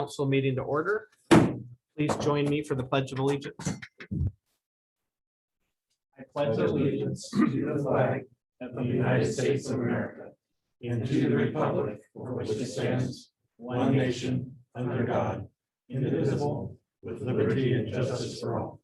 Council meeting to order. Please join me for the Pledge of Allegiance. I pledge allegiance to the flag of the United States of America and to the republic for which it stands, one nation, under God, indivisible, with liberty and justice for all.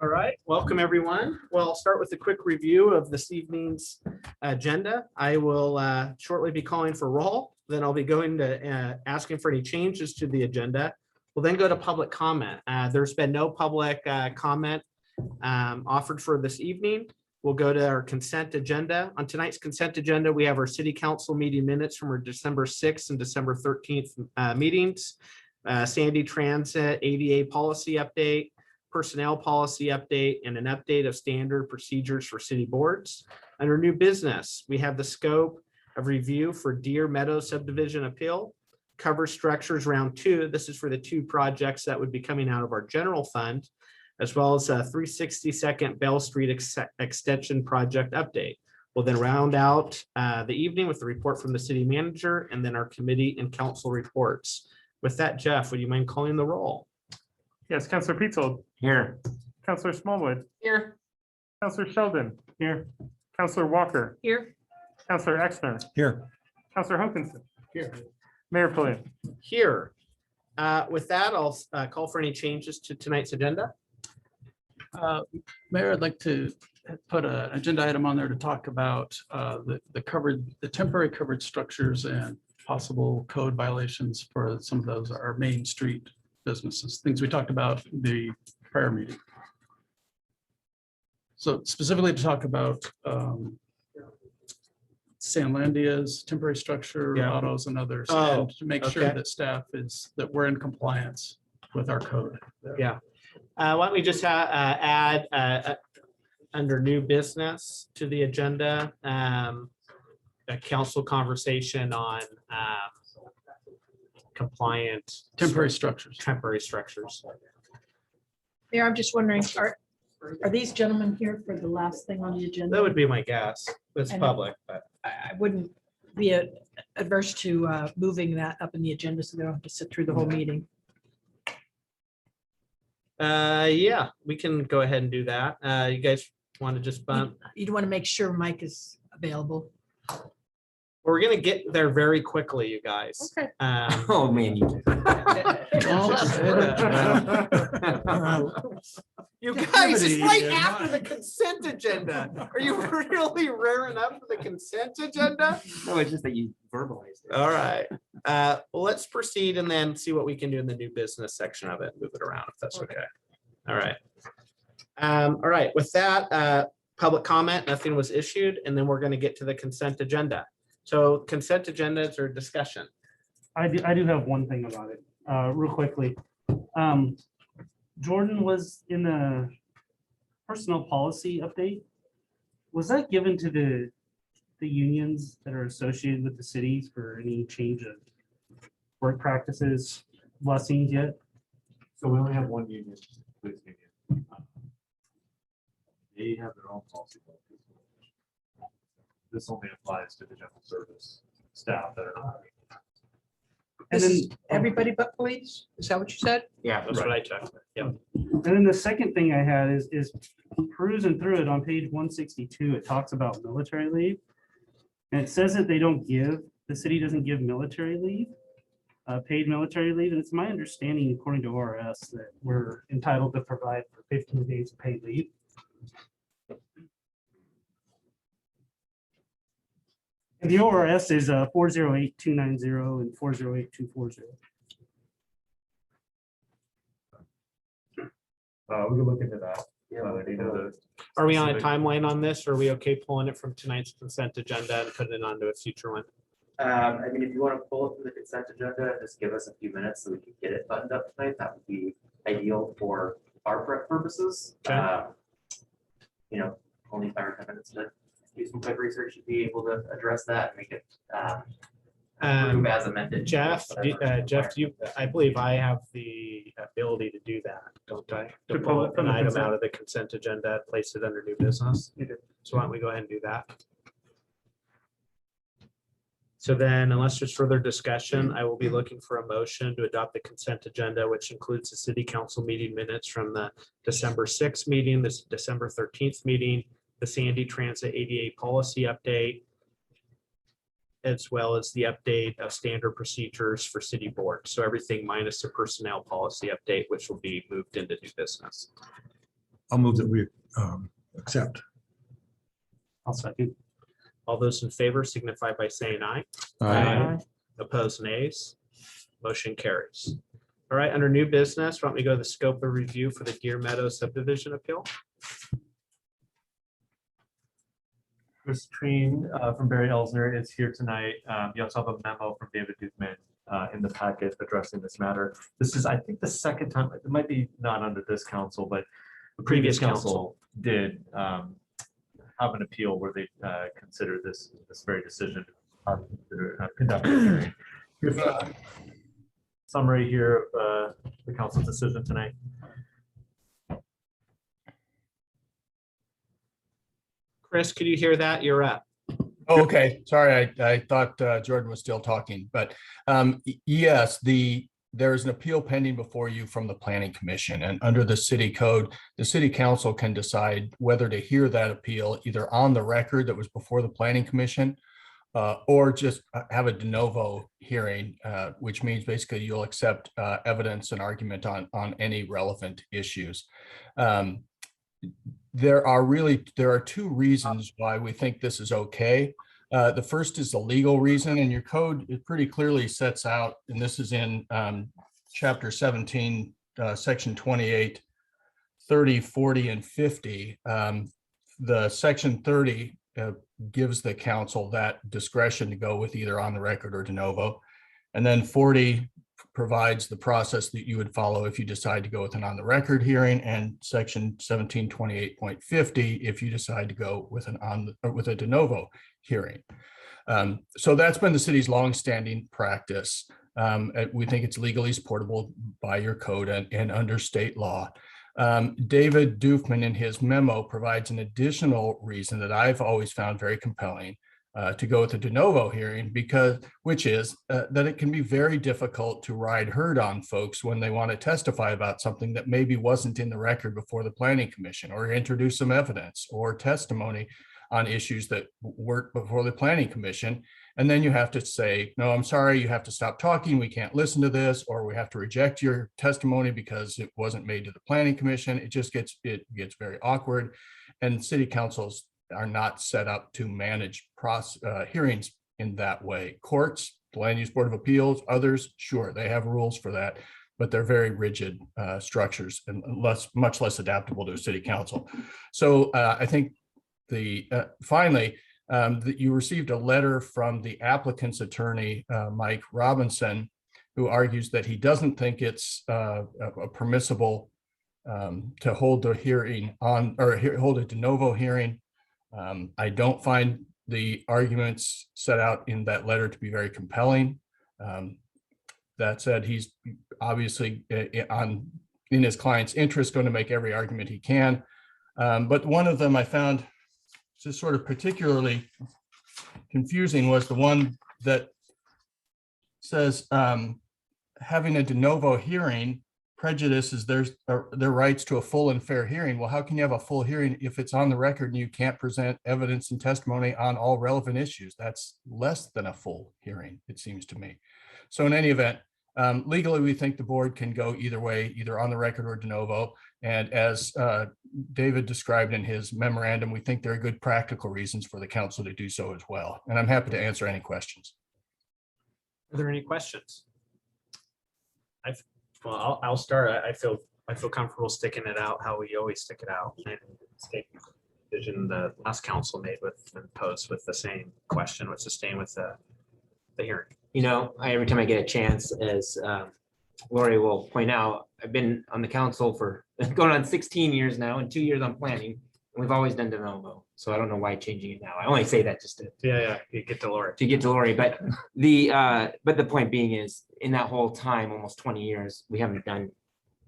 All right, welcome everyone. Well, I'll start with a quick review of this evening's agenda. I will shortly be calling for roll. Then I'll be going to asking for any changes to the agenda. We'll then go to public comment. There's been no public comment offered for this evening. We'll go to our consent agenda. On tonight's consent agenda, we have our city council meeting minutes from our December 6th and December 13th meetings, Sandy Transit, ADA policy update, personnel policy update, and an update of standard procedures for city boards. Under new business, we have the scope of review for Meadows subdivision appeal, cover structures round 2. This is for the 2 projects that would be coming out of our general fund, as well as a 362nd Bell Street extension project update. We'll then round out the evening with the report from the city manager and then our committee and council reports. With that, Jeff, would you mind calling the roll? Yes, Councilor Petzold. Here. Councilor Smallwood. Here. Councilor Sheldon. Here. Councilor Walker. Here. Councilor Exner. Here. Councilor Hokinson. Here. Mayor Pulliam. Here. With that, I'll call for any changes to tonight's agenda. Mayor, I'd like to put an agenda item on there to talk about the temporary covered structures and possible code violations for some of those, our main street businesses, things we talked about in the prior meeting. So specifically to talk about Sanlandia's temporary structure, Yeah. autos and others, Oh, and to make sure okay. that staff that we're in compliance with our code. Yeah. Why don't we just add under new business to the agenda, a council conversation on compliant Temporary structures. structures. Mayor, I'm just wondering, are these gentlemen here for the last thing on the agenda? That would be my guess. It's And- public, but I wouldn't be adverse to moving that up in the agenda so they don't have to sit through the whole meeting. yeah, we can go ahead and do that. You guys want to just bump? You'd want to make sure Mike is available. We're gonna get there very quickly, you guys. Okay. Oh, man, you did. You guys, it's right after the consent agenda. Are you really raring up for the consent agenda? No, it's just that you verbalized it. All right. Well, let's proceed and then see what we can do in the new business section of it. Move it around if that's okay. All right. All right. With that, public comment, nothing was issued, and then we're going to get to the consent agenda. So consent agendas or discussion. I do have one thing about it, real quickly. Jordan was in the personnel policy update. Was that given to the unions that are associated with the cities for any change of work practices, blessings yet? So we only have one union, police union. They have their own policy. This only applies to the general service staff that are. And This is then, everybody but police? Is that what you said? Yeah, that's what I checked. Yep. and then the second thing I had is perusing through it on page 162, it talks about military leave. And it says that the city doesn't give military leave, paid military leave. And it's my understanding, according to ORS, that we're entitled to provide for 15 days of paid leave. And the ORS is 408290 and 408240. We can look into that. You know, the Are we on a specific- timeline on this? Or are we okay pulling it from tonight's consent agenda and putting it onto a future one? I mean, if you want to pull it from the consent agenda and just give us a few minutes so we can get it buttoned up tonight, that would be ideal for our prep purposes. Okay. You know, only 5 or 10 minutes to do some quick research to be able to address that and make it approve as amended. Jeff, Whatever. Jeff, I believe I have the ability to do that, don't I? To To pull pull it from an the item consent. out of the consent agenda, place it under new business. You do. So why don't we go ahead and do that? So then, unless there's further discussion, I will be looking for a motion to adopt the consent agenda, which includes the city council meeting minutes from the December 6th meeting, this December 13th meeting, the Sandy Transit ADA policy update, as well as the update of standard procedures for city board. So everything minus the personnel policy update, which will be moved into new business. I'll move that we accept. I'll second. All those in favor signify by saying aye. Opposed, nays. Motion carries. All right, under new business, why don't we go to the scope of review for the Deer Meadows subdivision appeal? Chris Treen from Barry Elsner is here tonight. You also have a memo from David Dukeman in the packet addressing this matter. This is, I think, the second time, it might be not under this council, but the previous council did have an appeal where they considered this very decision. Conduct a hearing. Here's a summary here of the council's decision tonight. Chris, could you hear that? You're up. Oh, okay, sorry, I thought Jordan was still talking, but yes, there's an appeal pending before you from the Planning Commission, and under the city code, the city council can decide whether to hear that appeal either on the record that was before the Planning Commission or just have a de novo hearing, which means basically you'll accept evidence and argument on any relevant issues. There are two reasons why we think this is okay. The first is the legal reason, and your code, it pretty clearly sets out, and this is in chapter 17, section 28, 30, 40, and 50. The section 30 gives the council that discretion to go with either on the record or de novo. And then 40 provides the process that you would follow if you decide to go with an on the record hearing, and section 1728.50 if you decide to go with with a de novo hearing. So that's been the city's longstanding practice. We think it's legally supportable by your code and under state law. David Dufman in his memo provides an additional reason that I've always found very compelling to go with a de novo hearing, which is that it can be very difficult to ride herd on folks when they want to testify about something that maybe wasn't in the record before the Planning Commission, or introduce some evidence or testimony on issues that weren't before the Planning Commission. And then you have to say, no, I'm sorry, you have to stop talking. We can't listen to this, or we have to reject your testimony because it wasn't made to the Planning Commission. It gets very awkward, and city councils are not set up to manage hearings in that way. Courts, the Land Use Board of Appeals, others, sure, they have rules for that, but they're very rigid structures and much less adaptable to a city council. So I think finally, that you received a letter from the applicant's attorney, Mike Robinson, who argues that he doesn't think it's permissible to hold the hearing on, or hold a de novo hearing. I don't find the arguments set out in that letter to be very compelling. That said, he's obviously in his client's interest going to make every argument he can. But one of them I found just sort of particularly confusing was the one that says having a de novo hearing prejudices their rights to a full and fair hearing. Well, how can you have a full hearing if it's on the record and you can't present evidence and testimony on all relevant issues? That's less than a full hearing, it seems to me. So in any event, legally, we think the board can go either way, either on the record or de novo. And as David described in his memorandum, we think there are good practical reasons for the council to do so as well. And I'm happy to answer any questions. Are there any questions? Well, I'll start. I feel comfortable sticking it out how we always stick it out. And state decision the last council made with and posed with the same question, which is staying with the hearing. You know, every time I get a chance, as Lori will point out, I've been on the council for going on 16 years now and 2 years on planning. And we've always done de novo. So I don't know why changing it now. I only say that just to You get to Laura. get to Lori. But the point being is, in that whole time, almost 20 years, we haven't done,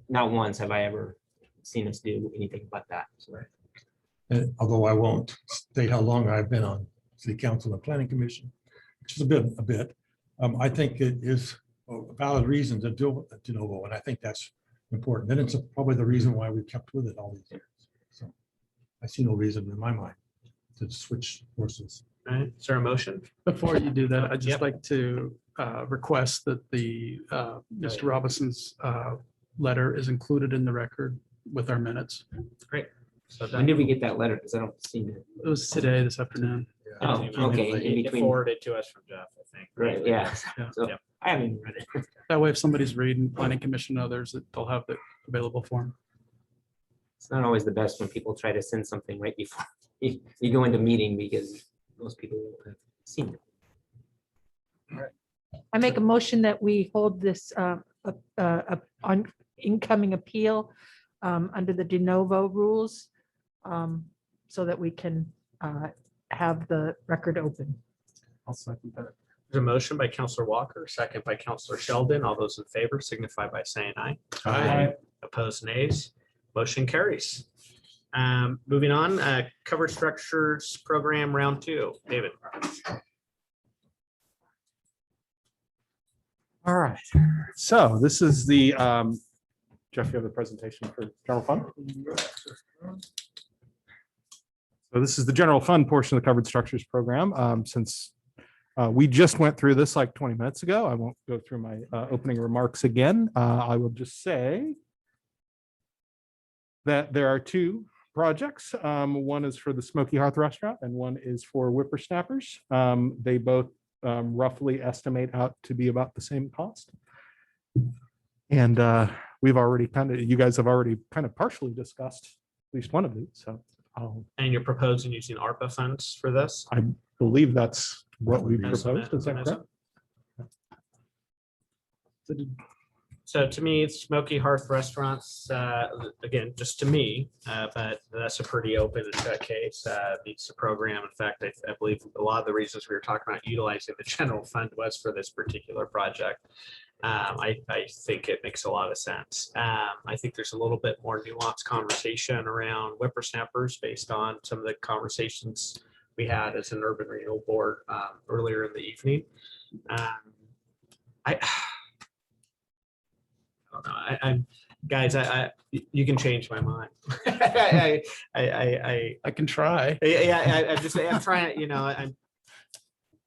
not once have I ever seen us do anything but that. So, And although I won't state how long I've been on city council and planning commission, which is a bit. I think it is a valid reason to do de novo, and I think that's important. And it's probably the reason why we've kept with it all these years. So I see no reason in my mind to switch horses. All right, is there a motion? Before you do that, I'd just Yep. like to request that the Mr. Robinson's letter is included in the record with our minutes. So When did we get that letter? Because I don't see it. It was today, this afternoon. Oh, okay, in It between, forwarded to us from Jeff, I think. right, yeah. Yeah. So Yep. I haven't even read it. That way, if somebody's reading planning commission and others, that they'll have it available for them. It's not always the best when people try to send something right before you go into meeting because most people won't have seen it. I make a motion that we hold this on incoming appeal under the de novo rules so that we can have the record open. I'll second that. There's a motion by Counselor Walker, second by Counselor Sheldon. All those in favor signify by saying aye. Aye. Opposed, nays. Motion carries. Moving on, covered structures program round 2. David. All right, so this is the, Jeff, you have the presentation for general fund? So this is the general fund portion of the covered structures program. Since we just went through this like 20 minutes ago, I won't go through my opening remarks again. I will just say that there are 2 projects. One is for the Smoky Hearth Restaurant and one is for Whippersnappers. They both roughly estimate out to be about the same cost. And we've already you guys have already kind of partially discussed at least one of these. So And you're proposing using ARPA funds for this? I believe that's what we That's proposed. Is that Vanessa? correct? So to me, it's Smoky Hearth Restaurants, again, just to me, but that's a pretty open and shut case, meets the program. In fact, I believe a lot of the reasons we were talking about utilizing the general fund was for this particular project. I think it makes a lot of sense. I think there's a little bit more nuanced conversation around Whippersnappers based on some of the conversations we had as an urban renewal board earlier in the evening. I don't know. I'm guys. You can change my mind. I can try. I'm trying. You know,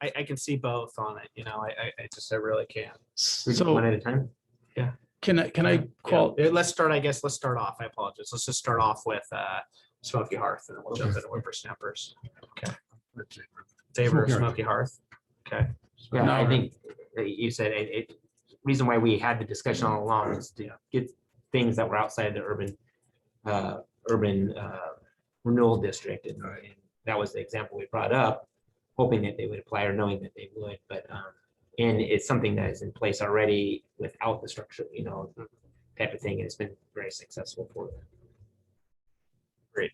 I can see both on it. You know, I really can. So one at a time. Yeah. Can I call? Let's start. I guess let's start off. I apologize. Let's just start off with Smoky Hearth, and then we'll jump into Whippersnappers. Okay. Favor of Smoky Hearth. Okay. Yeah, No, I think you said reason why we had the discussion all along is to get things that were outside the urban renewal district. And that was the example we brought up, hoping that they would apply or knowing that they would, but and it's something that is in place already without the structure, you know, type of thing. And it's been very successful for them. Great.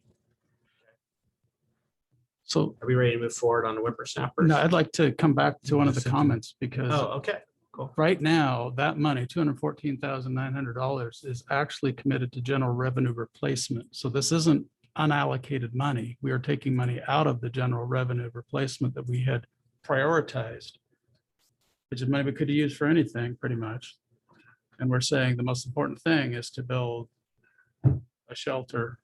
So are we ready to move forward on the Whippersnappers? no, I'd like to come back to one of the comments because okay. Cool. Right now, that money, $214,900, is actually committed to general revenue replacement. So this isn't unallocated money. We are taking money out of the general revenue replacement that we had prioritized, which is money we could have used for anything pretty much. And we're saying the most important thing is to build a shelter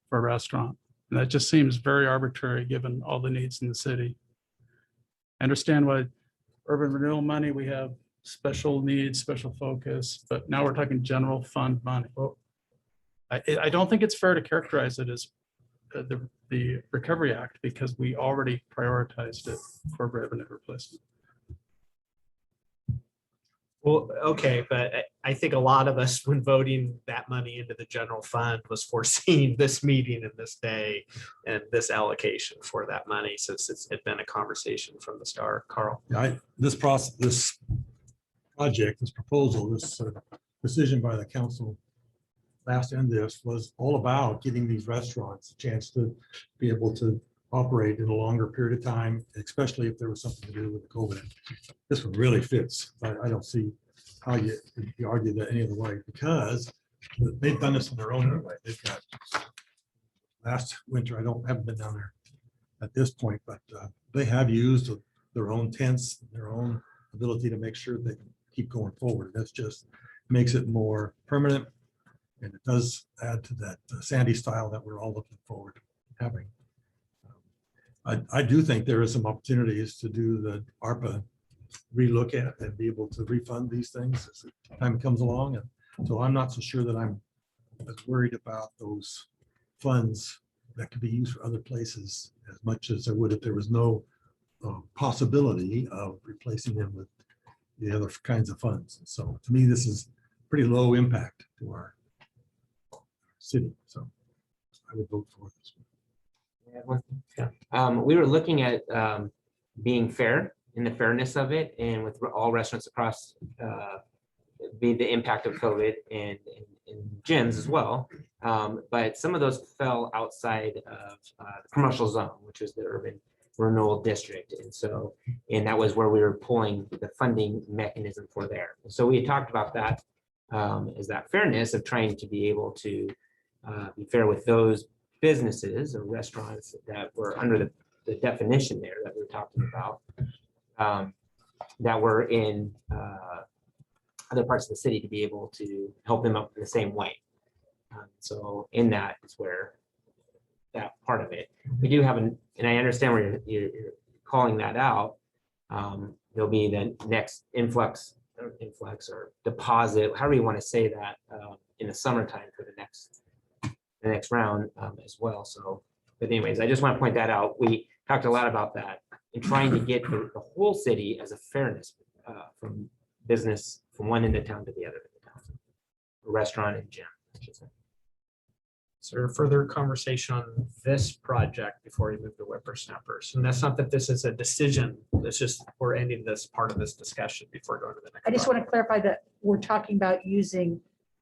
for a restaurant. And that just seems very arbitrary given all the needs in the city. I understand why urban renewal money, we have special needs, special focus, but now we're talking general fund money. I don't think it's fair to characterize it as the Recovery Act because we already prioritized it for revenue replacement. Well, okay, but I think a lot of us, when voting that money into the general fund, was foreseeing this meeting and this day and this allocation for that money, since it's been a conversation from the start. Carl. This process, this project, this proposal, this decision by the council last end this was all about getting these restaurants a chance to be able to operate in a longer period of time, especially if there was something to do with COVID. This one really fits. I don't see how you argue that any other way because they've done this on their own anyway. They've got last winter. Haven't been down there at this point, but they have used their own tents, their own ability to make sure they can keep going forward. That's just makes it more permanent. And it does add to that Sandy style that we're all looking forward to having. I do think there is some opportunities to do the ARPA relook at and be able to refund these things as time comes along. And so I'm not so sure that I'm as worried about those funds that could be used for other places as much as I would if there was no possibility of replacing them with the other kinds of funds. And so to me, this is pretty low impact to our city. So I would vote for this one. We were looking at being fair in the fairness of it, and with all restaurants across be the impact of COVID and gyms as well. But some of those fell outside of the commercial zone, which is the urban renewal district. And so, and that was where we were pulling the funding mechanism for there. And so we had talked about that as that fairness of trying to be able to be fair with those businesses or restaurants that were under the definition there that we were talking about, that were in other parts of the city, to be able to help them out in the same way. So in that is where that part of it, we do have and I understand where you're calling that out. There'll be the next influx or deposit, however you want to say that, in the summertime for the next round as well. So, but anyways, I just want to point that out. We talked a lot about that and trying to get the whole city as a fairness from business from one end of town to the other end of town, restaurant and gym, I should say. Is there further conversation on this project before we move to Whippersnappers? And that's not that this is a decision, it's just we're ending this part of this discussion before going to the next. I just want to clarify that we're talking about using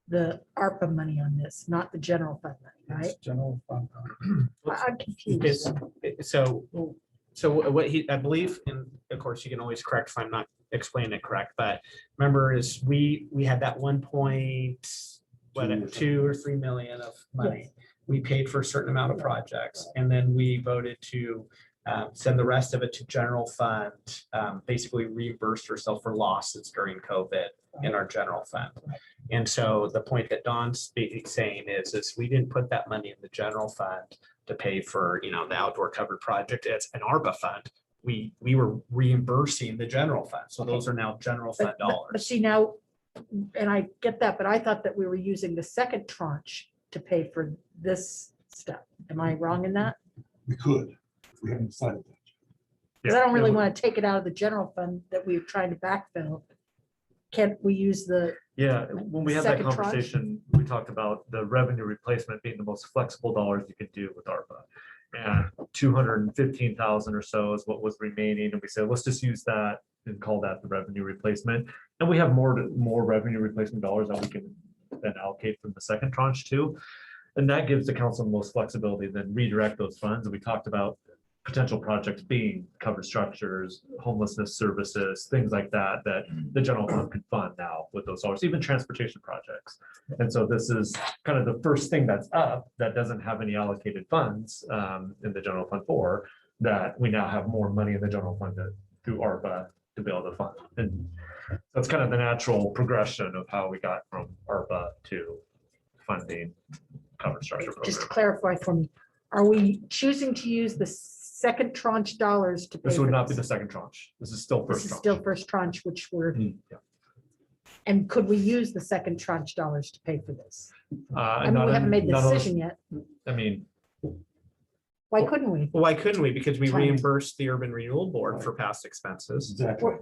the ARPA money on this, not the general fund money, right? General fund. I'm confused. So what I believe, and of course you can always correct if I'm not explaining it correct, but remember is we had that 2 or 3 million of money. Yes. We paid for a certain amount of projects, and then we voted to send the rest of it to general fund, basically reimbursed ourselves for losses during COVID in our general fund. And so the point that Don's saying is we didn't put that money in the general fund to pay for, the outdoor covered project. It's an ARPA fund. We were reimbursing the general fund. So those are now general fund But dollars. see now, and I get that, but I thought that we were using the second tranche to pay for this stuff. Am I wrong in that? We could. We haven't decided that. Because I don't really want to take it out of the general fund that we're trying to backfill. Can't we use the, Yeah, when we had that Second tranche? conversation, we talked about the revenue replacement being the most flexible dollars you could do with ARPA. And 215,000 or so is what was remaining. And we said, let's just use that and call that the revenue replacement. And we have more revenue replacement dollars that we can then allocate from the second tranche too. And that gives the council the most flexibility, then redirect those funds. And we talked about potential projects being covered structures, homelessness services, things like that, that the general fund could fund now with those dollars, even transportation projects. And so this is kind of the first thing that's up that doesn't have any allocated funds in the general fund for, that we now have more money in the general fund through ARPA to be able to fund. And that's kind of the natural progression of how we got from ARPA to funding covered structure just to program. clarify for me, are we choosing to use the second tranche dollars to pay? This would for not be the second tranche. This is still This first is tranche. still first tranche, which we're, Yeah. and could we use the second tranche dollars to pay for this? I mean, Not we in- haven't made the none of those- decision yet. I mean, Why couldn't we? Well, why couldn't we? Because we Trying to- reimbursed the Urban Renewal Board for past expenses. Exactly.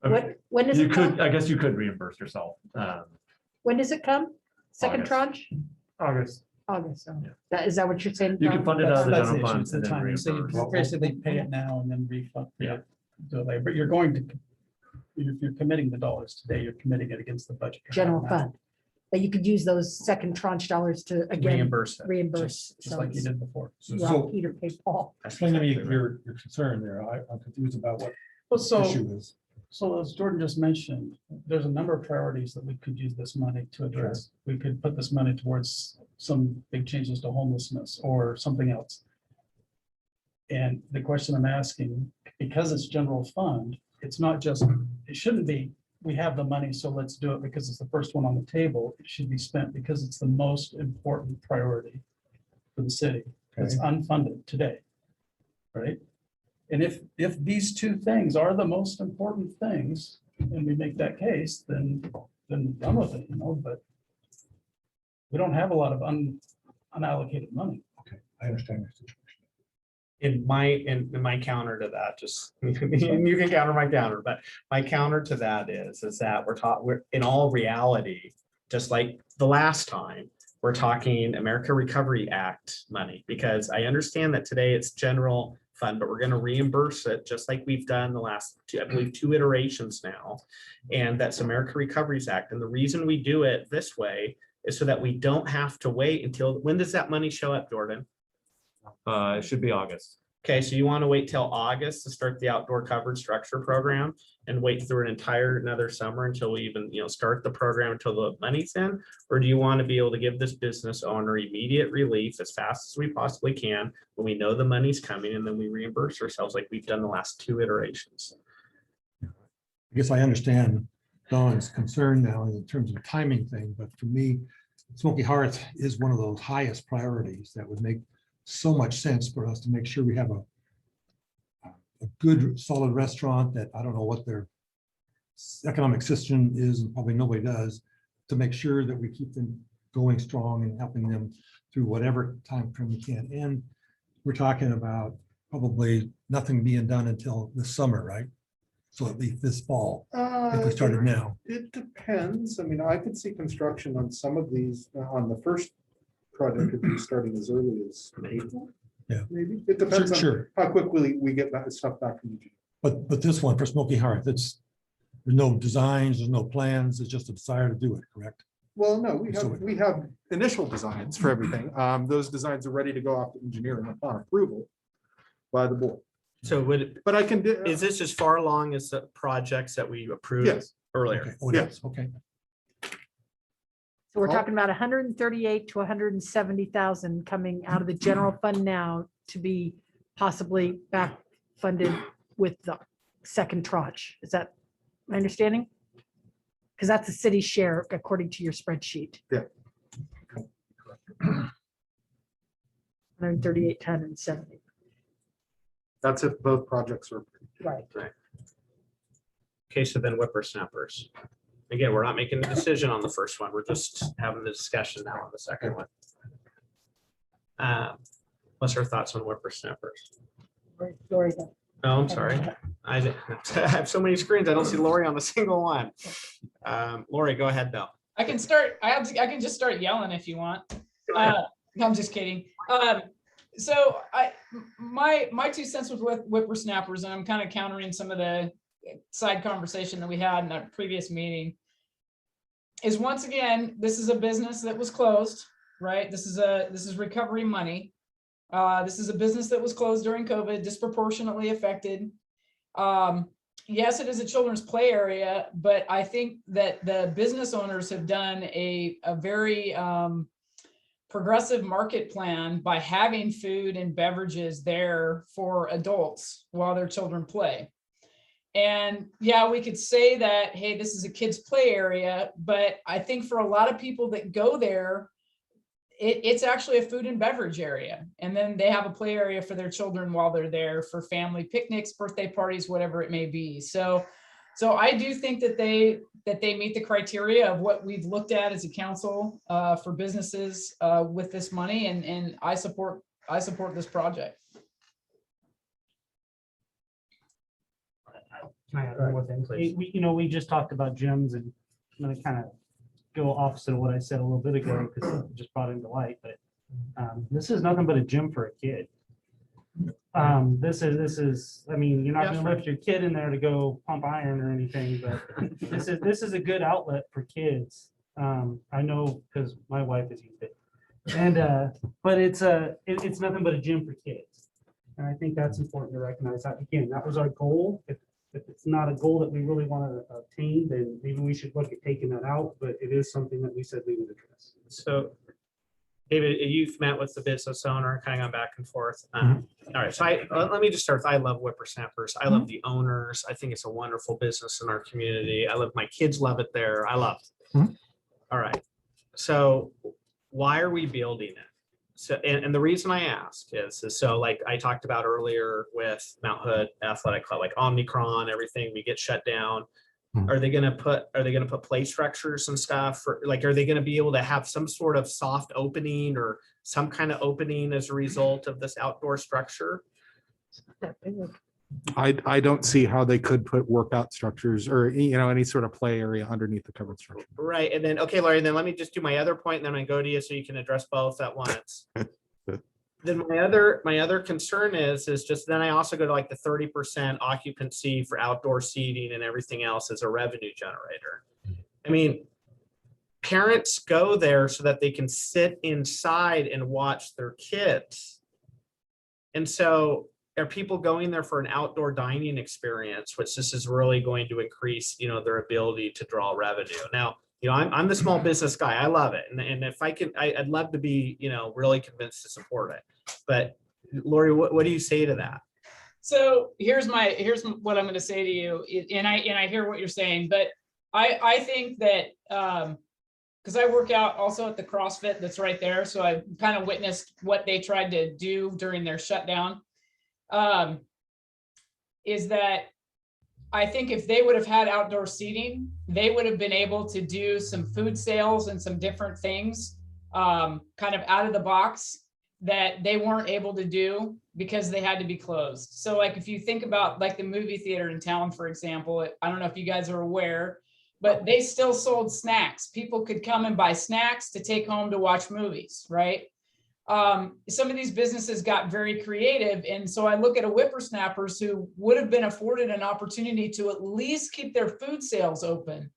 I mean, When does you it could, come? I guess you could reimburse yourself. When does it come? Second August. tranche? August. August. Yeah. Is that what you're saying? You can Tom? fund it out of the That's the general issue, fund it's the and then timing. So reimburse. you basically pay it now and then refund. Yeah. Do it later. But you're going to, if you're committing the dollars today, you're committing it against the budget. you have General now. fund. But you could use those second tranche dollars to, again, Reimburse it. reimburse. Just like you So did before. it's rock Peter paid Paul. Explain to me your concern there. I'm confused about what Well, the so, issue is. so as Jordan just mentioned, there's a number of priorities that we could use this money to address. We could put this money towards some big changes to homelessness or something else. And the question I'm asking, because it's general fund, it's not just, it shouldn't be, we have the money, so let's do it because it's the first one on the table. It should be spent because it's the most important priority for the city. It's unfunded today. Right? And if these two things are the most important things, and we make that case, then done with it, but we don't have a lot of unallocated money. Okay, I understand your situation. In my counter to that, just, you can counter my counter, but my counter to that is that we're in all reality, just like the last time, we're talking America Recovery Act money, because I understand that today it's general fund, but we're going to reimburse it just like we've done the last two, I believe, 2 iterations now. And that's America Recoveries Act. And the reason we do it this way is so that we don't have to wait until, when does that money show up, Jordan? It should be August. Okay, so you want to wait till August to start the outdoor covered structure program and wait through another summer until we even, start the program until the money's in? Or do you want to be able to give this business owner immediate relief as fast as we possibly can when we know the money's coming, and then we reimburse ourselves like we've done the last 2 iterations? I guess I understand Don's concern now in terms of the timing thing, but for me, Smoky Hearth is one of those highest priorities that would make so much sense for us to make sure we have a good, solid restaurant that I don't know what their economic system is, and probably nobody does, to make sure that we keep them going strong and helping them through whatever time frame we can. And we're talking about probably nothing being done until this summer, right? So at least this fall, if we started now. It depends. I mean, I could see construction on some of these, on the first project could be starting as early as April. Yeah. Maybe. It depends on Sure. how quickly we get that stuff back from you. But this one for Smoky Hearth, there's no designs, there's no plans, it's just a desire to do it, correct? Well, no, So- we have initial designs for everything. Those designs are ready to go off to engineering upon approval by the board. So But I can do. is this as far along as the projects that we approved Yes. earlier? Okay. Oh, yes, okay. So we're talking about 138 to 170,000 coming out of the general fund now to be possibly back funded with the second tranche. Is that my understanding? Because that's the city's share according to your spreadsheet. Yeah. 138 to 170. That's if both projects are. Right. Okay, so then Whippersnappers. Again, we're not making a decision on the first one. We're just having the discussion now on the second one. What's our thoughts on Whippersnappers? Lori, Oh, I'm sorry. I have so many screens. I don't see Lori on a single one. Lori, go ahead though. I can start. I can just start yelling if you want. No, I'm just kidding. So my 2 cents with Whippersnappers, and I'm kind of countering some of the side conversation that we had in our previous meeting, is once again, this is a business that was closed, right? This is recovery money. This is a business that was closed during COVID, disproportionately affected. Yes, it is a children's play area, but I think that the business owners have done a very progressive market plan by having food and beverages there for adults while their children play. And yeah, we could say that, hey, this is a kids' play area, but I think for a lot of people that go there, it's actually a food and beverage area. And then they have a play area for their children while they're there for family picnics, birthday parties, whatever it may be. So I do think that they meet the criteria of what we've looked at as a council for businesses with this money, and I support this project. Can I add one more thing, please? We just talked about gyms, and I'm gonna kind of go opposite of what I said a little bit ago because it just brought it into light, but this is nothing but a gym for a kid. This is, I mean, you're not gonna lift your kid in there to go pump iron or anything, but this is a good outlet for kids. I know because my wife has used it. And but it's nothing but a gym for kids. And I think that's important to recognize. That again, that was our goal. If it's not a goal that we really want to obtain, then maybe we should look at taking that out, but it is something that we said we would address. So David, you've met with the business owner, kind of gone back and forth. All right, so let me just start with, I love Whippersnappers. I love the owners. I think it's a wonderful business in our community. I love, my kids love it there. I love it. Mhm. All right, so why are we building it? So, and the reason I ask is so like I talked about earlier with Mount Hood Athletic Club, like Omicron, everything, we get shut down. Mhm. Are they gonna put play structures and stuff, or like, are they gonna be able to have some sort of soft opening or some kind of opening as a result of this outdoor structure? I don't see how they could put workout structures or, any sort of play area underneath the covered structure. Right, and then, okay, Laurie, then let me just do my other point, and then I go to you so you can address both at once. Then my other concern is just, then I also go to like the 30% occupancy for outdoor seating and everything else as a revenue generator. I mean, parents go there so that they can sit inside and watch their kids. And so are people going there for an outdoor dining experience, which this is really going to increase, their ability to draw revenue. Now, I'm the small business guy. I love it. And if I can, I'd love to be, really convinced to support it. But Lori, what do you say to that? So here's what I'm going to say to you. And I hear what you're saying, but I think that, because I work out also at the CrossFit that's right there. So I kind of witnessed what they tried to do during their shutdown. Is that I think if they would have had outdoor seating, they would have been able to do some food sales and some different things kind of out of the box that they weren't able to do because they had to be closed. So like if you think about like the movie theater in town, for example, I don't know if you guys are aware, but they still sold snacks. People could come and buy snacks to take home to watch movies, right? Some of these businesses got very creative. And so I look at a Whippersnappers who would have been afforded an opportunity to at least keep their food sales open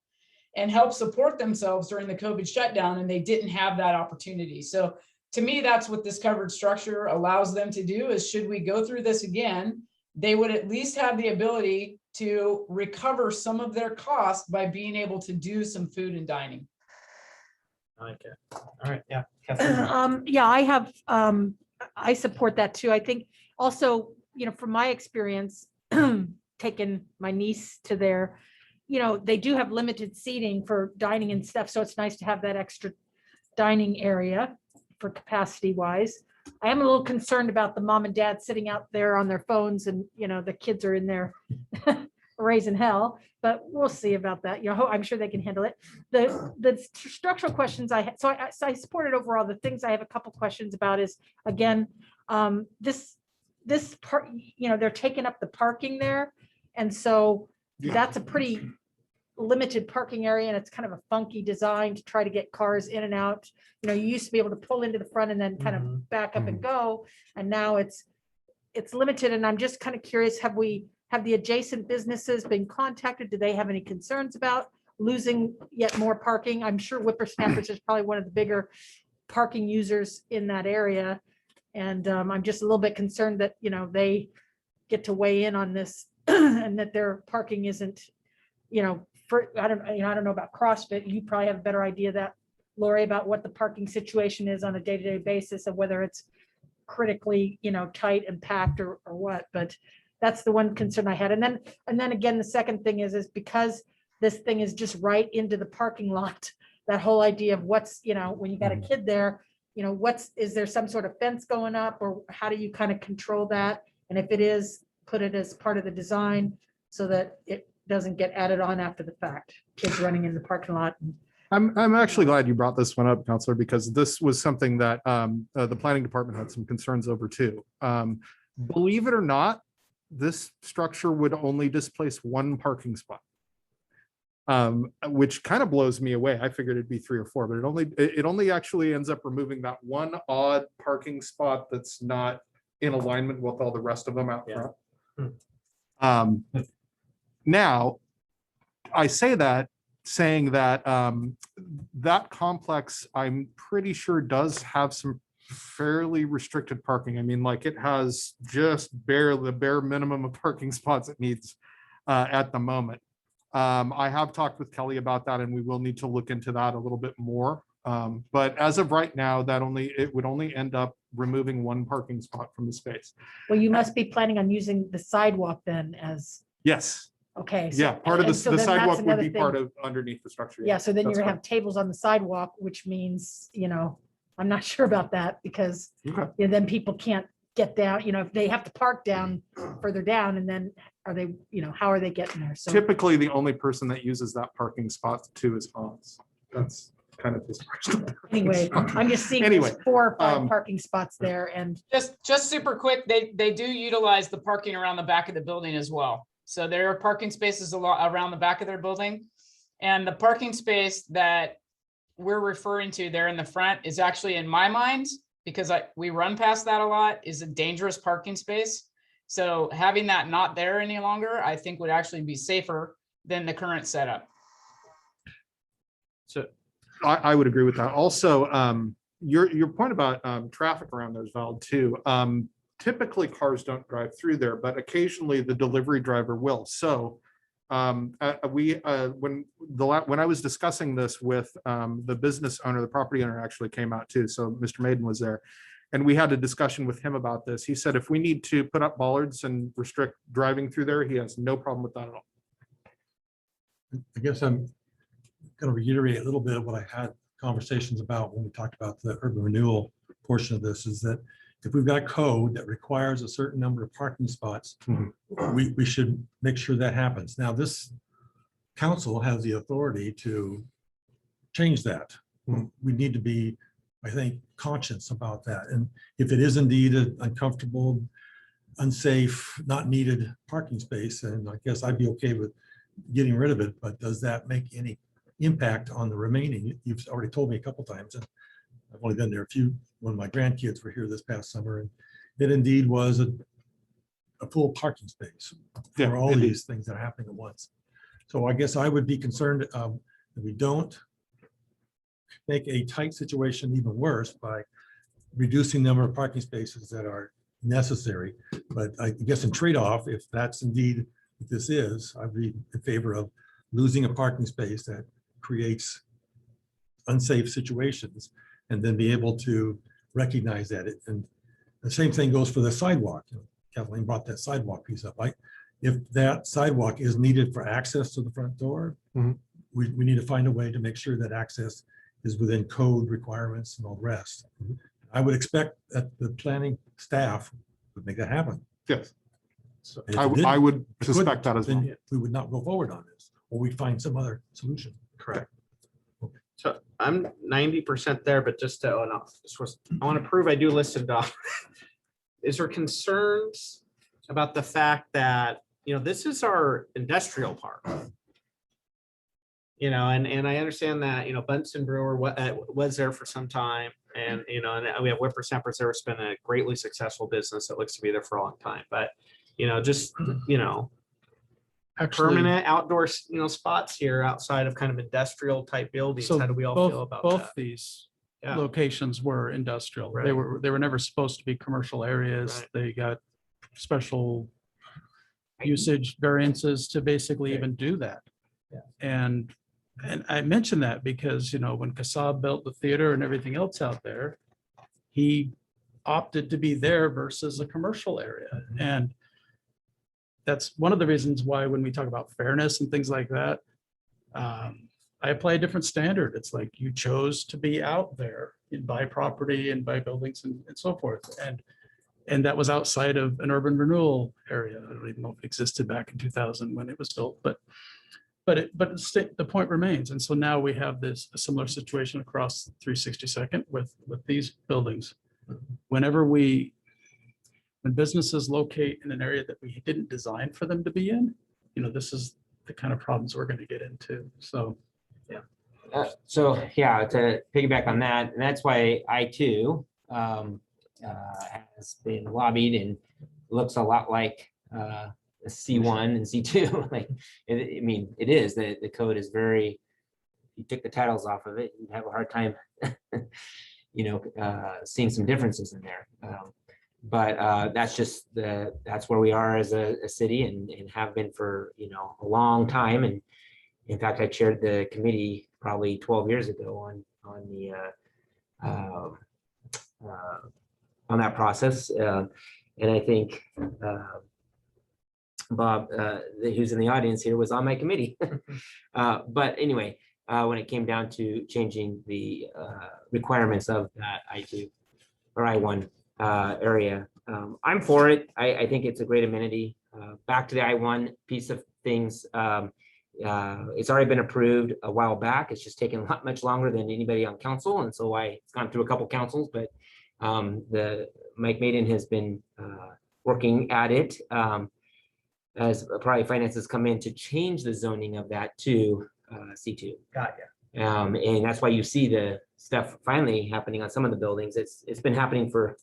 and help support themselves during the COVID shutdown. And they didn't have that opportunity. So to me, that's what this covered structure allows them to do is should we go through this again, they would at least have the ability to recover some of their costs by being able to do some food and dining. Okay. All right. Yeah. Yeah, I support that too. I think also, from my experience, taking my niece to there, they do have limited seating for dining and stuff. So it's nice to have that extra dining area for capacity wise. I am a little concerned about the mom and dad sitting out there on their phones and, the kids are in there raising hell, but we'll see about that. I'm sure they can handle it. The structural questions I had, so I supported overall. The things I have a couple questions about is, again, this part, they're taking up the parking there. And so that's a pretty limited parking area and it's kind of a funky design to try to get cars in and out. You used to be able to pull into the front and then kind of back up and go. And now it's limited. And I'm just kind of curious, have the adjacent businesses been contacted? Do they have any concerns about losing yet more parking? I'm sure Whippersnappers is probably one of the bigger parking users in that area. And I'm just a little bit concerned that, they get to weigh in on this and that their parking isn't, I don't know about CrossFit. You probably have a better idea that, Lori, about what the parking situation is on a day-to-day basis and whether it's critically, tight and packed or what, but that's the one concern I had. And then again, the second thing is because this thing is just right into the parking lot, that whole idea of what's, when you got a kid there, is there some sort of fence going up or how do you kind of control that? And if it is, put it as part of the design so that it doesn't get added on after the fact, kids running in the parking lot. I'm actually glad you brought this one up, Counselor, because this was something that the planning department had some concerns over too. Believe it or not, this structure would only displace one parking spot, which kind of blows me away. I figured it'd be 3 or 4, but it only actually ends up removing that one odd parking spot that's not in alignment with all the rest of them out front. Now, I say that saying that that complex, I'm pretty sure does have some fairly restricted parking. I mean, like it has just the bare minimum of parking spots it needs at the moment. I have talked with Kelly about that and we will need to look into that a little bit more But as of right now, it would only end up removing one parking spot from the space. Well, you must be planning on using the sidewalk then as, Yes, okay. so- yeah, part of and the so then that's sidewalk would another be thing. part of underneath the structure. Yeah, so then you're That's gonna have tables on the sidewalk, which means, I'm not sure about that because Okay. then people can't get down, if they have to park down further down and then are they, how are they getting there? So, Typically, the only person that uses that parking spot too is Hans. That's kind of his. anyway, I'm just seeing Anyway, there's 4 or 5 um, parking spots there and Just super quick, they do utilize the parking around the back of the building as well. So there are parking spaces around the back of their building. And the parking space that we're referring to there in the front is actually, in my mind, because we run past that a lot, is a dangerous parking space. So having that not there any longer, I think would actually be safer than the current setup. So I would agree with that. Also, your point about traffic around there is valid too. Typically, cars don't drive through there, but occasionally the delivery driver will. So when I was discussing this with the business owner, the property owner actually came out too. So Mr. Maiden was there. And we had a discussion with him about this. He said, if we need to put up bollards and restrict driving through there, he has no problem with that at all. I guess I'm going to reiterate a little bit of what I had conversations about when we talked about the urban renewal portion of this, is that if we've got a code that requires a certain number of parking spots, we should make sure that happens. Now, this council has the authority to change that. We need to be, I think, conscious about that. And if it is indeed an uncomfortable, unsafe, not needed parking space, and I guess I'd be okay with getting rid of it, but does that make any impact on the remaining? You've already told me a couple times, and I've only been there a few, when my grandkids were here this past summer, and it indeed was a full parking space Yeah, for all indeed. these things that are happening at once. So I guess I would be concerned that we don't make a tight situation even worse by reducing the number of parking spaces that are necessary. But I guess in trade-off, if that's indeed what this is, I'd be in favor of losing a parking space that creates unsafe situations and then be able to recognize that. And the same thing goes for the sidewalk. Kathleen brought that sidewalk piece up. If that sidewalk is needed for access to the front door, we need to find a way to make sure that access is within code requirements and all the rest. I would expect that the planning staff would make that happen. Yes. So if it I didn't, would suspect that as well. then we would not go forward on this, or we'd find some other solution. Correct. So I'm 90% there, but just to, I want to prove I do list it off. Is there concerns about the fact that, this is our industrial park? And I understand that, Bunsen Brewer was there for some time, and, and we have Whippersnappers there. It's been a greatly successful business that looks to be there for a long time, but, just, Actually, permanent outdoor, spots here outside of kind of industrial type buildings. so How do we all both, feel about both that? these Yeah. locations were industrial. They Right. were never supposed to be commercial areas. Right. They got special usage variances to basically even do that. Yeah. And I mention that because, when Kassab built the theater and everything else out there, he opted to be there versus a commercial area. And that's one of the reasons why when we talk about fairness and things like that, I apply a different standard. It's like you chose to be out there and buy property and buy buildings and so forth. And that was outside of an urban renewal area. I don't even know if it existed back in 2000 when it was built, but the point remains. And so now we have a similar situation across 362nd with these buildings. When businesses locate in an area that we didn't design for them to be in, this is the kind of problems we're going to get into. So, To piggyback on that, and that's why I too has been lobbied and looks a lot like a C1 and C2. It is the code is very. You took the titles off of it, you'd have a hard time, seeing some differences in there. But that's where we are as a city and have been for a long time. And in fact, I chaired the committee probably 12 years ago on uh, on that process. And I think Bob, who's in the audience here, was on my committee. But anyway, when it came down to changing the requirements of that I2 or I1 area, I'm for it. I think it's a great amenity. Back to the I1 piece of things. It's already been approved a while back. It's just taken much longer than anybody on council. And so it's gone through a couple councils, but Mike Maiden has been working at it as probably finances come in to change the zoning of that to C2. Got you. And that's why you see the stuff finally happening on some of the buildings. It's been happening for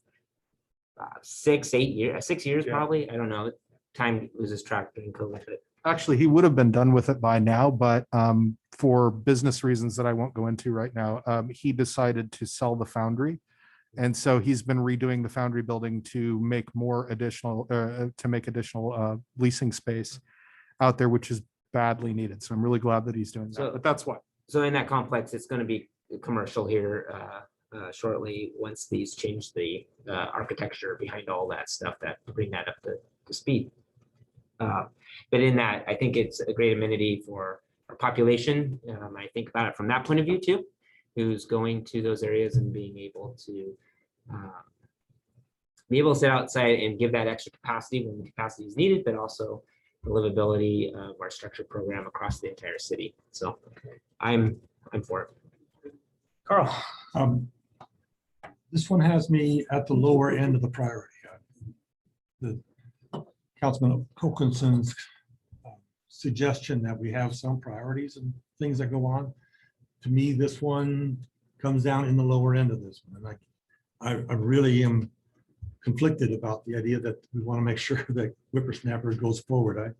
6 years Yeah. probably. I don't know. Time loses track during COVID. But Actually, he would have been done with it by now, but for business reasons that I won't go into right now, he decided to sell the foundry. And so he's been redoing the foundry building to make more additional, leasing space out there, which is badly needed. So I'm really glad that he's doing So- that, but that's why. So in that complex, it's going to be commercial here shortly once these change the architecture behind all that stuff that bring that up to speed. But in that, I think it's a great amenity for our population. I think about it from that point of view too, who's going to those areas and being able to sit outside and give that extra capacity when the capacity is needed, but also the livability of our structured program across the entire city. So I'm for it. Carl. This one has me at the lower end of the priority. The Councilman Wilkinson's suggestion that we have some priorities and things that go on. To me, this one comes down in the lower end of this one. And I really am conflicted about the idea that we want to make sure that Whippersnappers goes forward.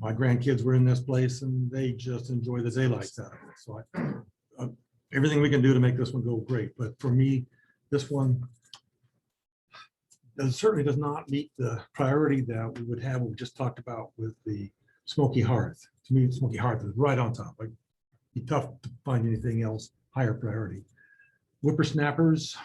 My grandkids were in this place and they just enjoy the daylights out of it. So everything we can do to make this one go great. But for me, this one certainly does not meet the priority that we would have, what we just talked about with the Smoky Hearth. To me, Smoky Hearth is right on top. It'd be tough to find anything else higher priority. Whippersnappers,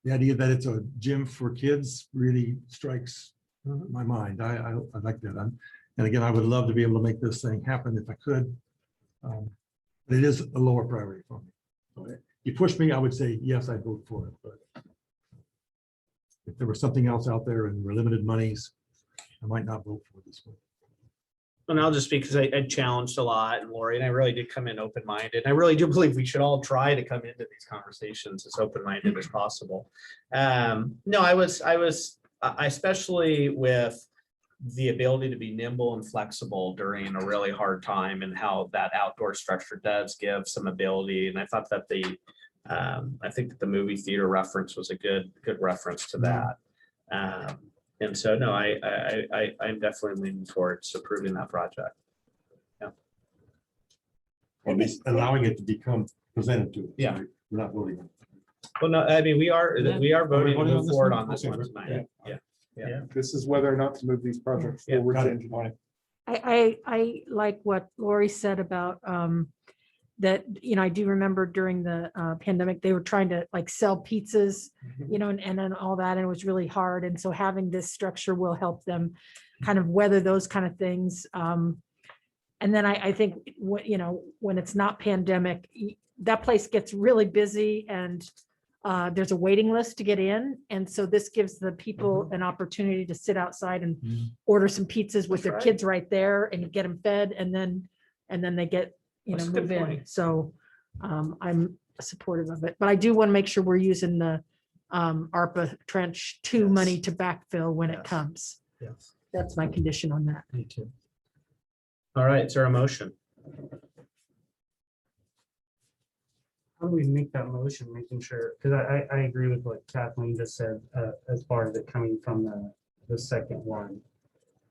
the idea that it's a gym for kids really strikes my mind. I like that. And again, I would love to be able to make this thing happen if I could. But it is a lower priority for me. So if you push me, I would say, yes, I'd vote for it. But if there was something else out there and we're limited monies, I might not vote for this one. And I'll just speak because I challenged a lot, and Lori, and I really did come in open-minded. I really do believe we should all try to come into these conversations as open-minded as possible. No, I especially with the ability to be nimble and flexible during a really hard time, and how that outdoor structure does give some ability. And I thought that I think that the movie theater reference was a good reference to that. And so, no, I'm definitely leaning towards approving that project. Or at least allowing it to become presented to us. Yeah. We're not voting on it. Well, no, I mean, we are voting to voting on move this forward one? on this Okay. one tonight. Yeah. This is whether or not to move these projects Yeah, forward. got to it. engineering. I like what Lori said about that, I do remember during the pandemic, they were trying to like sell pizzas, and then all that, and it was really hard. And so having this structure will help them kind of weather those kind of things. And then I think, when it's not pandemic, that place gets really busy and there's a waiting list to get in. And so this gives the people an opportunity to sit outside and order some pizzas with That's their right. kids right there and get them fed, and then they get, That's a good move in. point. So I'm supportive of it, but I do want to make sure we're using the ARPA Trench 2 money to backfill when it Yes. comes. Yes. That's my condition on that. Me too. All right, is there a motion? How do we make that motion, making sure, because I agree with what Kathleen just said, as far as it coming from the second one.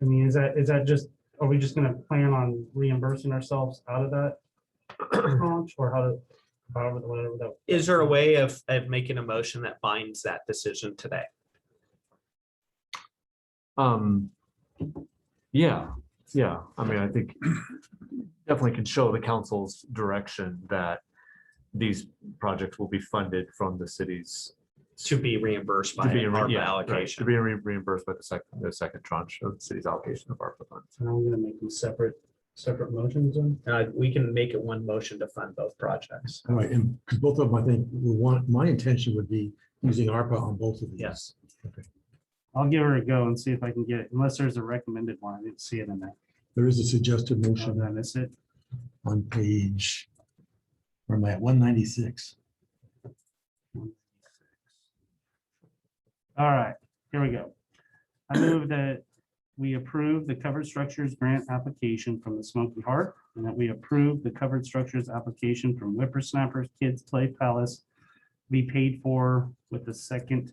I mean, is that just, are we just gonna plan on reimbursing ourselves out of that tranche, or whatever that? Is there a way of making a motion that binds that decision today? Yeah. I mean, I think definitely can show the council's direction that these projects will be funded from the city's. To be reimbursed by ARPA right, to allocation. be reimbursed by the second tranche of the city's allocation of ARPA funds. And I'm gonna make them separate motions then. We can make it one motion to fund both projects. All right, and because both of them, I think, my intention would be using ARPA on both of these. Yes. I'll give her a go and see if I can get it, unless there's a recommended one. I didn't see it in there. There is a suggested Did motion I miss it? on page, where am I at, 196. All right, here we go. I move that we approve the covered structures grant application from the Smoky Heart, and that we approve the covered structures application from Whippersnappers Kids Play Palace be paid for with the second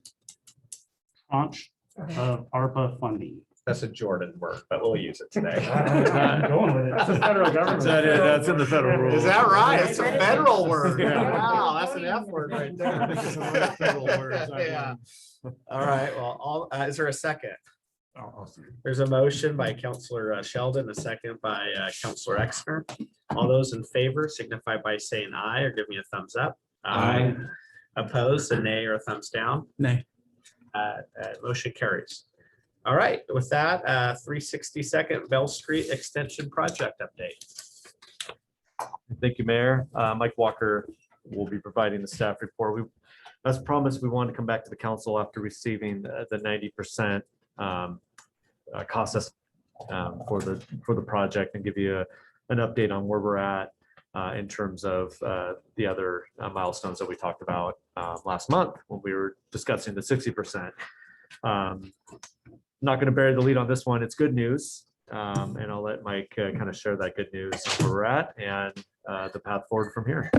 tranche of ARPA funding. That's a Jordan word, but we'll use it today. I'm going with it. It's the federal government. That's in the federal rules. Is that right? It's a federal word. Yeah. Wow, that's an F word right there. I think it's another federal word. Yeah. All right, well, is there a second? I'll see. There's a motion by Counselor Sheldon, a second by Counselor Exner. All those in favor signify by saying aye or give me a thumbs up. Aye. Opposed, a nay or a thumbs down. Nay. Motion carries. All right, with that, 362nd Bell Street Extension Project update. Thank you, Mayor. Mike Walker will be providing the staff report. As promised, we wanted to come back to the council after receiving the 90% cost estimate for the project and give you an update on where we're at in terms of the other milestones that we talked about last month when we were discussing the 60%. Not going to bury the lead on this one. It's good news. And I'll let Mike kind of share that good news and where we're at and the path forward from here.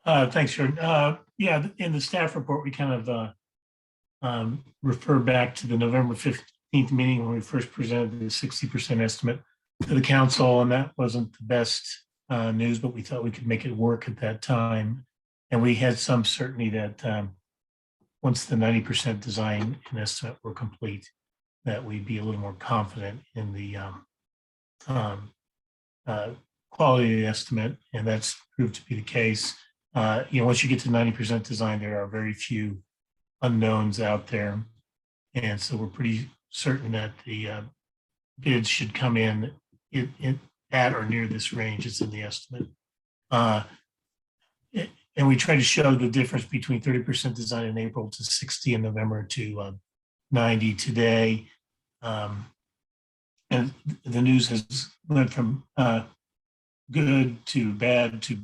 Thanks, Jordan. Yeah, in the staff report, we kind of refer back to the November 15th meeting when we first presented the 60% estimate to the council, and that wasn't the best news, but we thought we could make it work at that time. And we had some certainty that once the 90% design and estimate were complete, that we'd be a little more confident in the quality of the estimate, and that's proved to be the case. Once you get to 90% design, there are very few unknowns out there. And so we're pretty certain that the bids should come in at or near this range. It's in the estimate. And we try to show the difference between 30% design in April to 60 in November to 90 today. And the news has went from good to bad to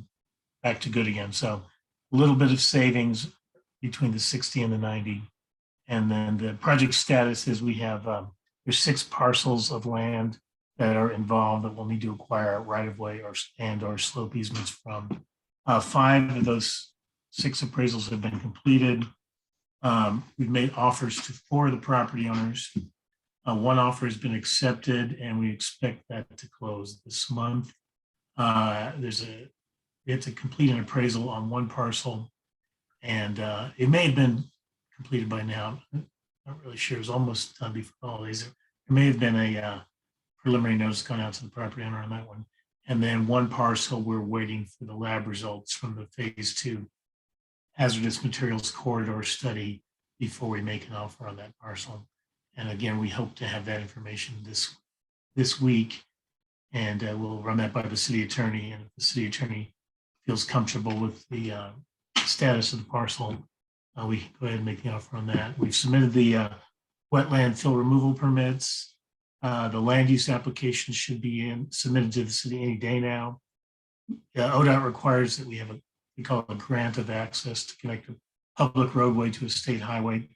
back to good again. So a little bit of savings between the 60 and the 90. And then the project status is we have, there's 6 parcels of land that are involved that we'll need to acquire right of way or slope easements from. 5 of those 6 appraisals have been completed. We've made offers to 4 of the property owners. 1 offer has been accepted and we expect that to close this month. We had to complete an appraisal on 1 parcel, and it may have been completed by now. I'm not really sure. It was almost done before all these. There may have been a preliminary notice gone out to the property owner on that one. And then 1 parcel, we're waiting for the lab results from the phase 2 hazardous materials corridor study before we make an offer on that parcel. And again, we hope to have that information this week, and we'll run that by the city attorney. And if the city attorney feels comfortable with the status of the parcel, we can go ahead and make the offer on that. We've submitted the wetland fill removal permits. The land use application should be submitted to the city any day now. ODOT requires that we have we call it a grant of access to connect a public roadway to a state highway.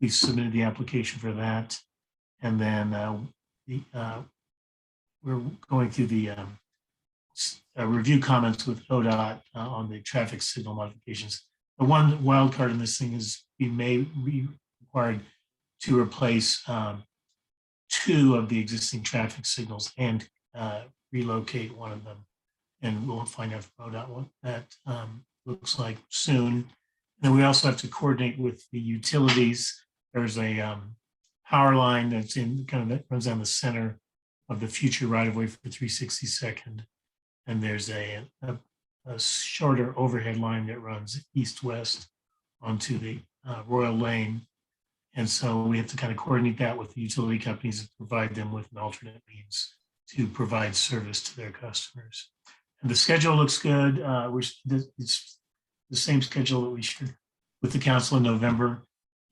We submitted the application for that. And then we're going through the review comments with ODOT on the traffic signal modifications. The one wild card in this thing is we may be required to replace 2 of the existing traffic signals and relocate 1 of them. And we'll find out from ODOT what that looks like soon. Then we also have to coordinate with the utilities. There's a power line that's that runs down the center of the future right of way for 362nd. And there's a a shorter overhead line that runs east-west onto the Royal Lane. And so we have to kind of coordinate that with the utility companies and provide them with an alternate means to provide service to their customers. And the schedule looks good. It's the same schedule that we shared with the council in November.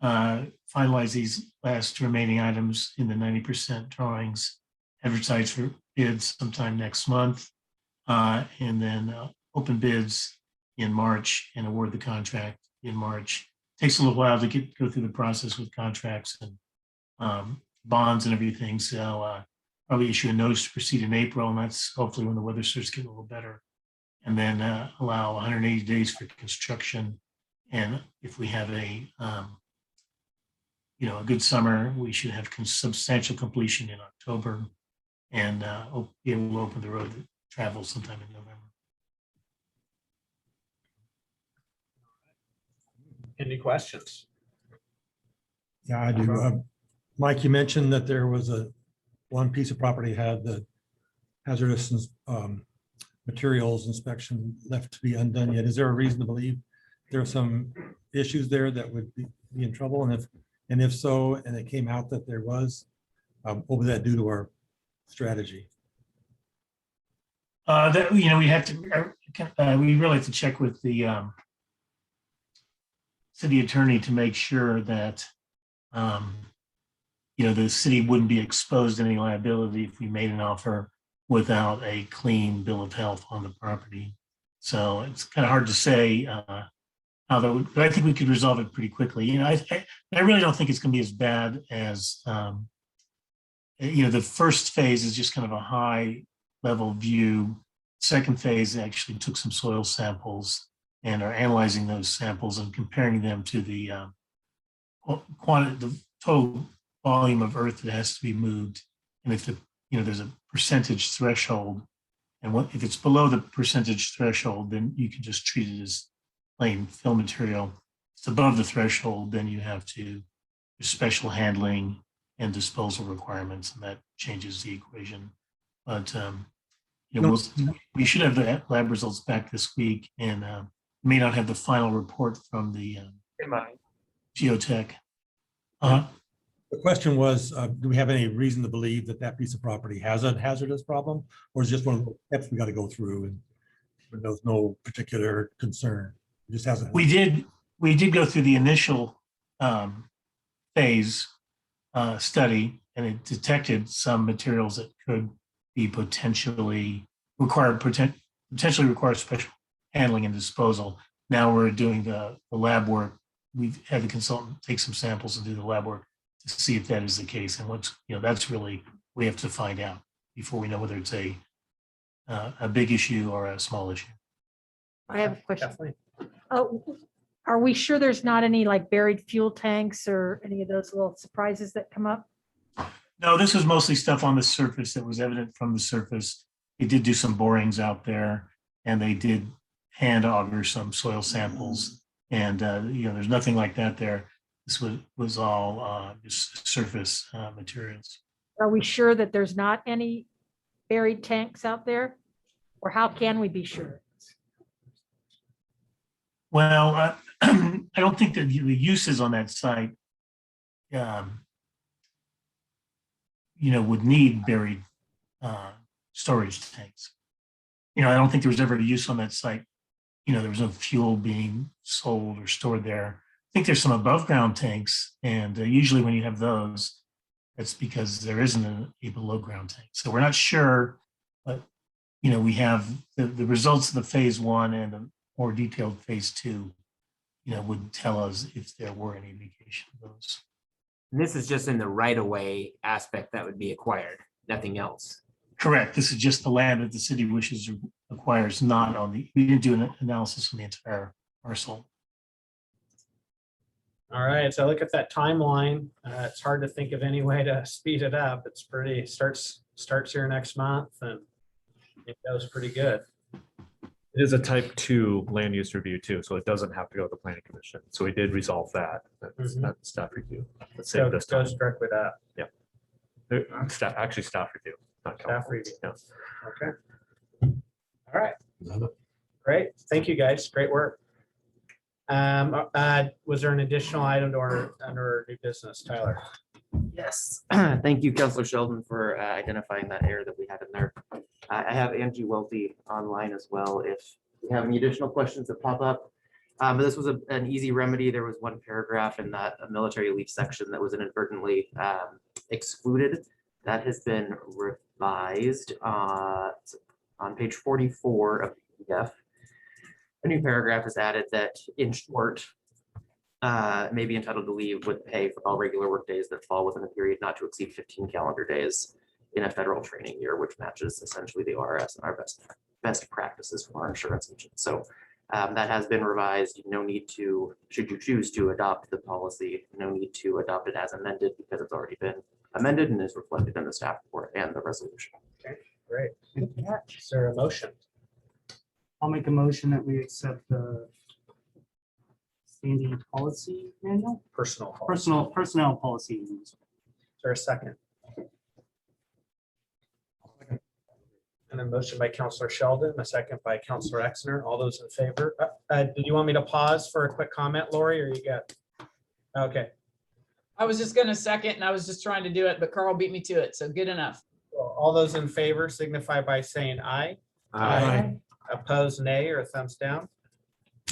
Finalize these last remaining items in the 90% drawings, advertise for bids sometime next month, and then open bids in March and award the contract in March. Takes a little while to go through the process with contracts and bonds and everything. So probably issue a notice to proceed in April, and that's hopefully when the weather starts getting a little better. And then allow 180 days for construction. And if we have a good summer, we should have substantial completion in October and be able to open the road to travel sometime in November. Any questions? Yeah, I do. Mike, you mentioned that there was one piece of property had the hazardous materials inspection left to be undone yet. Is there a reason to believe there are some issues there that would be in trouble? And if so, and it came out that there was, what would that do to our strategy? That we have to. We really have to check with the city attorney to make sure that the city wouldn't be exposed to any liability if we made an offer without a clean bill of health on the property. So it's kind of hard to say how that would, but I think we could resolve it pretty quickly. I really don't think it's going to be as bad as the first phase is just kind of a high level view. Second phase actually took some soil samples and are analyzing those samples and comparing them to the total volume of earth that has to be moved. And if there's a percentage threshold, and if it's below the percentage threshold, then you can just treat it as plain fill material. If it's above the threshold, then you have to do special handling and disposal requirements, and that changes the equation. But we should have the lab results back this week, and may not have the final report from the geotech. The question was, do we have any reason to believe that piece of property has a hazardous problem, or is it just one of the steps we got to go through and there's no particular concern? It just hasn't. We did go through the initial phase study, and it detected some materials that could be potentially require special handling and disposal. Now we're doing the lab work. We've had the consultant take some samples and do the lab work to see if that is the case. And that's really, we have to find out before we know whether it's a big issue or a small issue. I have a question. Definitely. Are we sure there's not any like buried fuel tanks or any of those little surprises that come up? No, this was mostly stuff on the surface that was evident from the surface. They did do some borings out there, and they did hand auger some soil samples. And there's nothing like that there. This was all just surface materials. Are we sure that there's not any buried tanks out there? Or how can we be sure? Well, I don't think that the uses on that site, would need buried storage tanks. I don't think there was ever a use on that site. There was no fuel being sold or stored there. I think there's some above ground tanks, and usually when you have those, that's because there isn't a below ground tank. So we're not sure, but we have the results of the phase 1 and the more detailed phase 2, would tell us if there were any indication of those. And this is just in the right of way aspect that would be acquired, nothing else. Correct. This is just the land that the city wishes to acquire. It's not on we didn't do an analysis on the entire parcel. All right, so look at that timeline. It's hard to think of any way to speed it up. It's pretty, starts here next month, and it goes pretty good. It is a type 2 land use review too, so it doesn't have to go to the planning commission. So we did resolve that. That's not staff review. Let's say this time. Goes directly to that. Yeah. Staff review, not Staff council. review. Yeah. Okay. All right. Great. Thank you, guys. Great work. Was there an additional item to our, under new business, Tyler? Yes, thank you, Counselor Sheldon, for identifying that error that we had in there. I have Angie Welty online as well if you have any additional questions that pop up. But this was an easy remedy. There was one paragraph in that military leave section that was inadvertently excluded. That has been revised on page 44 of the PDF. A new paragraph is added that, in short, may be entitled to leave with pay for all regular work days that fall within a period not to exceed 15 calendar days in a federal training year, which matches essentially the ORS and our best practices from our insurance agent. So that has been revised. No need to, should you choose to adopt the policy, no need to adopt it as amended because it's already been amended and is reflected in the staff report and the resolution. Okay, great. Is there a motion? I'll make a motion that we accept the standing policy manual, Personnel policy. personnel policy. Is there a second? And a motion by Counselor Sheldon, a second by Counselor Exner. All those in favor? Did you want me to pause for a quick comment, Lori, or you got? Okay. I was just gonna second and I was just trying to do it, but Carl beat me to it. So good enough. Well, all those in favor signify by saying aye. Aye. Opposed, nay, or thumbs down.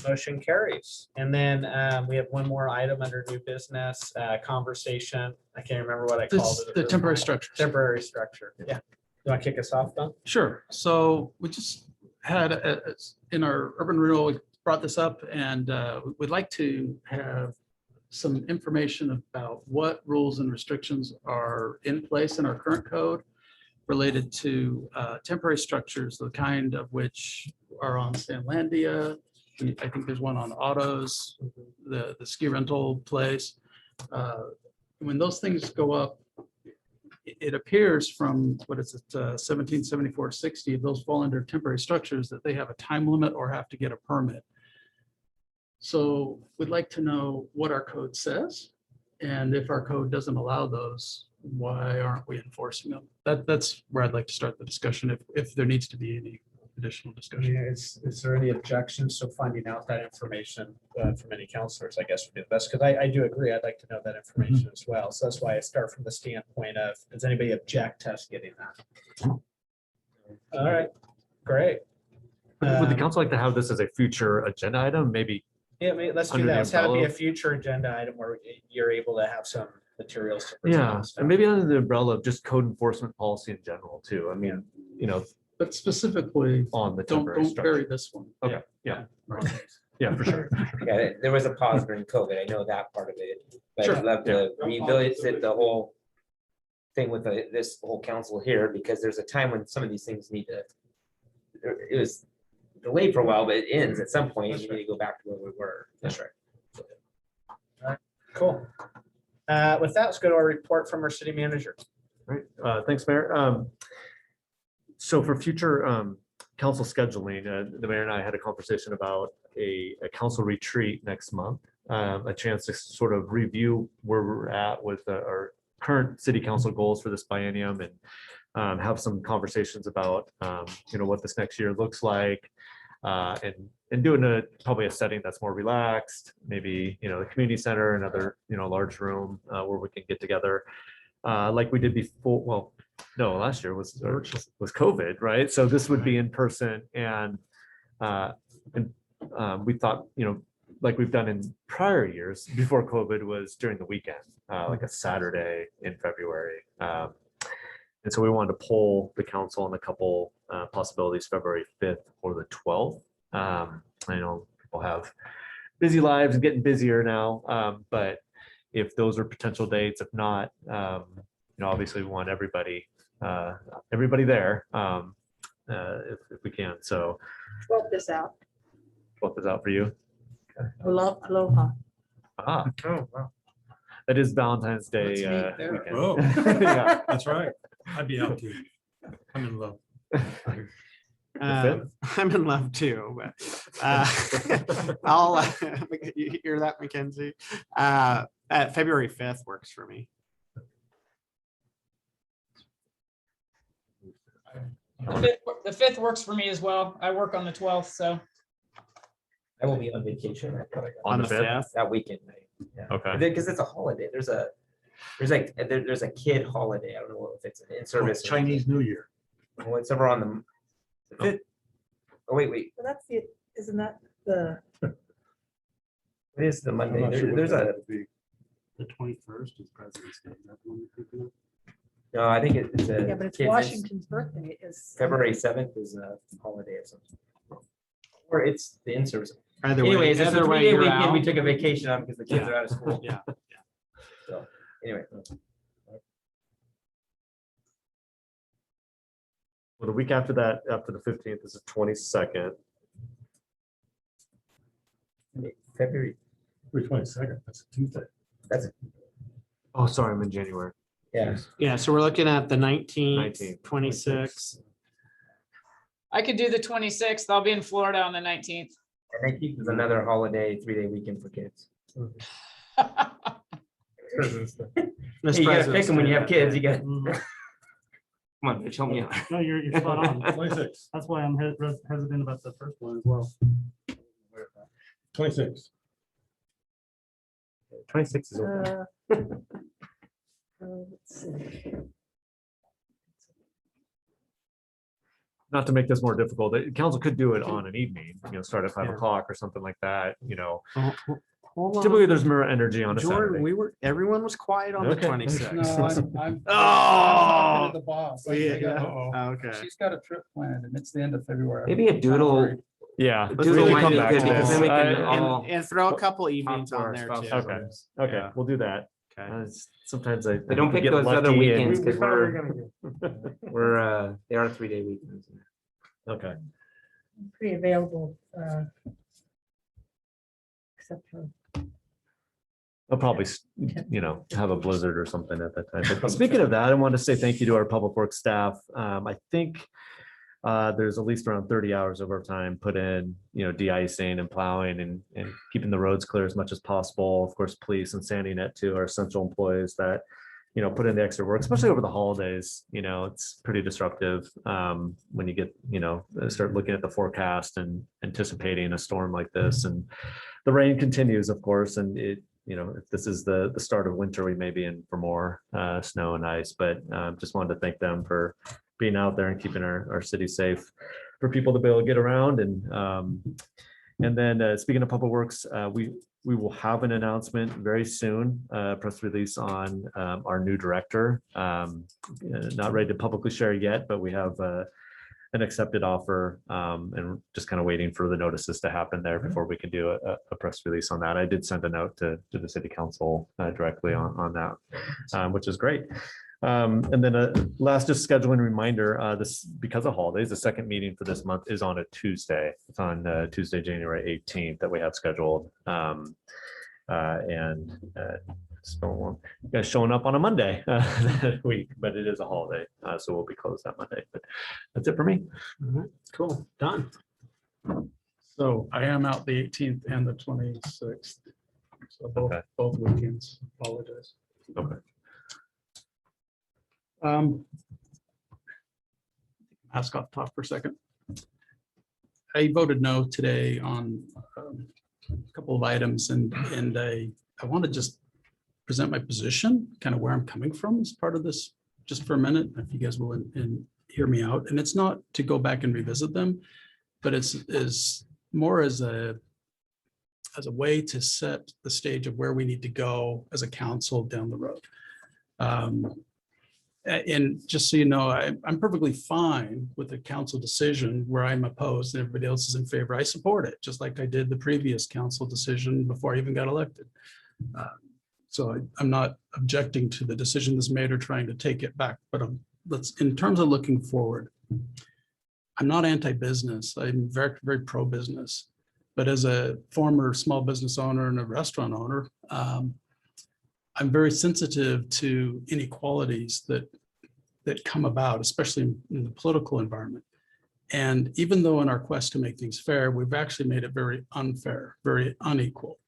Motion carries. And then we have one more item under new business, conversation. I can't remember what I called it. The temporary structures. Temporary structure. Yeah. You want to kick us off, Don? Sure. So we just had, in our urban renewal, we brought this up and we'd like to have some information about what rules and restrictions are in place in our current code related to temporary structures, the kind of which are on Stanlandia. I think there's one on autos, the ski rental place. When those things go up, it appears from, what is it, 1774-60, if those fall under temporary structures, that they have a time limit or have to get a permit. So we'd like to know what our code says, and if our code doesn't allow those, why aren't we enforcing them? That's where I'd like to start the discussion, if there needs to be any additional discussion. Is there any objections to finding out that information from any counselors? I guess would be the best, because I do agree. I'd like to know that information as well. So that's why I start from the standpoint of, does anybody object to us getting that? All right, great. Would the council like to have this as a future agenda item? Maybe. Yeah, let's do under that. the Let's have it be a umbrella? future agenda item where you're able to have some materials to present Yeah, and stuff. and maybe under the umbrella of just code enforcement policy in general too. I mean, you know, But specifically, on the don't temporary bury structure. this one. Okay, yeah, yeah, for sure. Yeah, there was a pause during COVID. I know that part of it, but Sure. I'd love to revisit the whole thing with this whole council here, because there's a time when some of these things need to, it was delayed for a while, but it ends at some point. That's We need to go back to where we were. That's right. Cool. With that, let's go to our report from our city manager. Right, thanks, Mayor. So for future council scheduling, the mayor and I had a conversation about a council retreat next month. A chance to sort of review where we're at with our current city council goals for this biennium and have some conversations about, what this next year looks like. And doing probably a setting that's more relaxed, maybe, the community center, another, large room where we can get together like we did before. Well, no, last year was COVID, right? So this would be in person and we thought, like we've done in prior years before COVID was during the weekend, like a Saturday in February. And so we wanted to poll the council on a couple possibilities, February 5th or the 12th. I know people have busy lives and getting busier now, but if those are potential dates, if not, obviously we want everybody there if we can. So Swap this out. what is out for you? Aloha. Ah, oh, wow. That is Valentine's Day. Let's meet there. Weekend. Oh, Yeah. that's right. I'd be out too. I'm in love. I'm in love too, but I'll, you hear that, Mackenzie? February 5th works for me. The 5th works for me as well. I work on the 12th, so I will be on vacation On the 5th? that weekend. Yeah. Okay. Because it's a holiday. There's a kid holiday. I don't know if it's in service. Chinese New Year. Well, it's over on the 5th. Oh, wait. Well, that's the, isn't that the? It is the I'm Monday. not sure what There's that a, would be. The 21st is President's Day. Is that the one you're thinking of? no, I think it's a. Yeah, but it's kids- Washington's birthday is. February 7th is a holiday or something. Or it's the in-service. Either way, Anyways, it's a either way, 3-day you're weekend. We out. took a vacation on because the kids Yeah. are out of school. Yeah. So, anyway. Well, the week after that, after the 15th is the 22nd. February, Which 22nd? That's a Tuesday. Oh, sorry, I'm in January. yeah. Yeah, so we're looking at the 19th, 19th, 26th. I could do the 26th. I'll be in Florida on the 19th. And 19th is another holiday, 3-day weekend for kids. Miss You gotta President's pick them when you Day have that kids. day. You got. Mhm. Come on, bitch, help me out. No, you're spot on. 26. That's why I'm hesitant about the first one as well. 26. 26 is okay. Let's see. Not to make this more difficult, the council could do it on an evening, start at 5 Yeah. o'clock or something like that, Hold on. Typically, there's more energy on a Jordan, Saturday. everyone was quiet on the Okay. 26th. I'm Oh. the boss. Yeah. Uh-oh. Okay. She's got a trip planned and it's the end of February. Maybe a doodle. Yeah. let's Doodle maybe might come be back good to because this. then we can I- all. And throw a couple evenings talk to on our there spouses. too. Okay. Okay, Yeah. we'll do that. Okay. Sometimes I. They don't we pick get those other lucky weekends and- because they are 3-day weekends. Okay. Pretty available. Except for. I'll probably, have a blizzard or something at that time. But speaking of that, I wanted to say thank you to our public works staff. I think there's at least around 30 hours of overtime put in, de-icing and plowing and keeping the roads clear as much as possible. Of course, police and Sandy Net too are essential employees that, put in the extra work, especially over the holidays. It's pretty disruptive when you get, start looking at the forecast and anticipating a storm like this. And the rain continues, of course, and if this is the start of winter, we may be in for more snow and ice, but just wanted to thank them for being out there and keeping our city safe for people to be able to get around. And then speaking of public works, we will have an announcement very soon, press release on our new director. Not ready to publicly share yet, but we have an accepted offer and just kind of waiting for the notices to happen there before we can do a press release on that. I did send a note to the city council directly on that, which is great. And then last just scheduling reminder, this because of holidays, the second meeting for this month is on a Tuesday. It's on Tuesday, January 18th that we have scheduled. So you guys showing up on a Monday that week, but it is a holiday, so we'll be closed that Monday. But that's it for me. All right, cool, done. So I am out the 18th and the 26th. So Okay. both weekends. Apologize. Okay. Ask off the top for a second. I voted no today on a couple of items and I want to just present my position, kind of where I'm coming from as part of this, just for a minute, if you guys will and hear me out. And it's not to go back and revisit them, but it's more as a way to set the stage of where we need to go as a council down the road. And just so you know, I'm perfectly fine with the council decision where I'm opposed and everybody else is in favor. I support it, just like I did the previous council decision before I even got elected. So I'm not objecting to the decision that's made or trying to take it back, but in terms of looking forward, I'm not anti-business. I'm very, very pro-business. But as a former small business owner and a restaurant owner, I'm very sensitive to inequalities that come about, especially in the political environment. And even though in our quest to make things fair, we've actually made it very unfair, very unequal.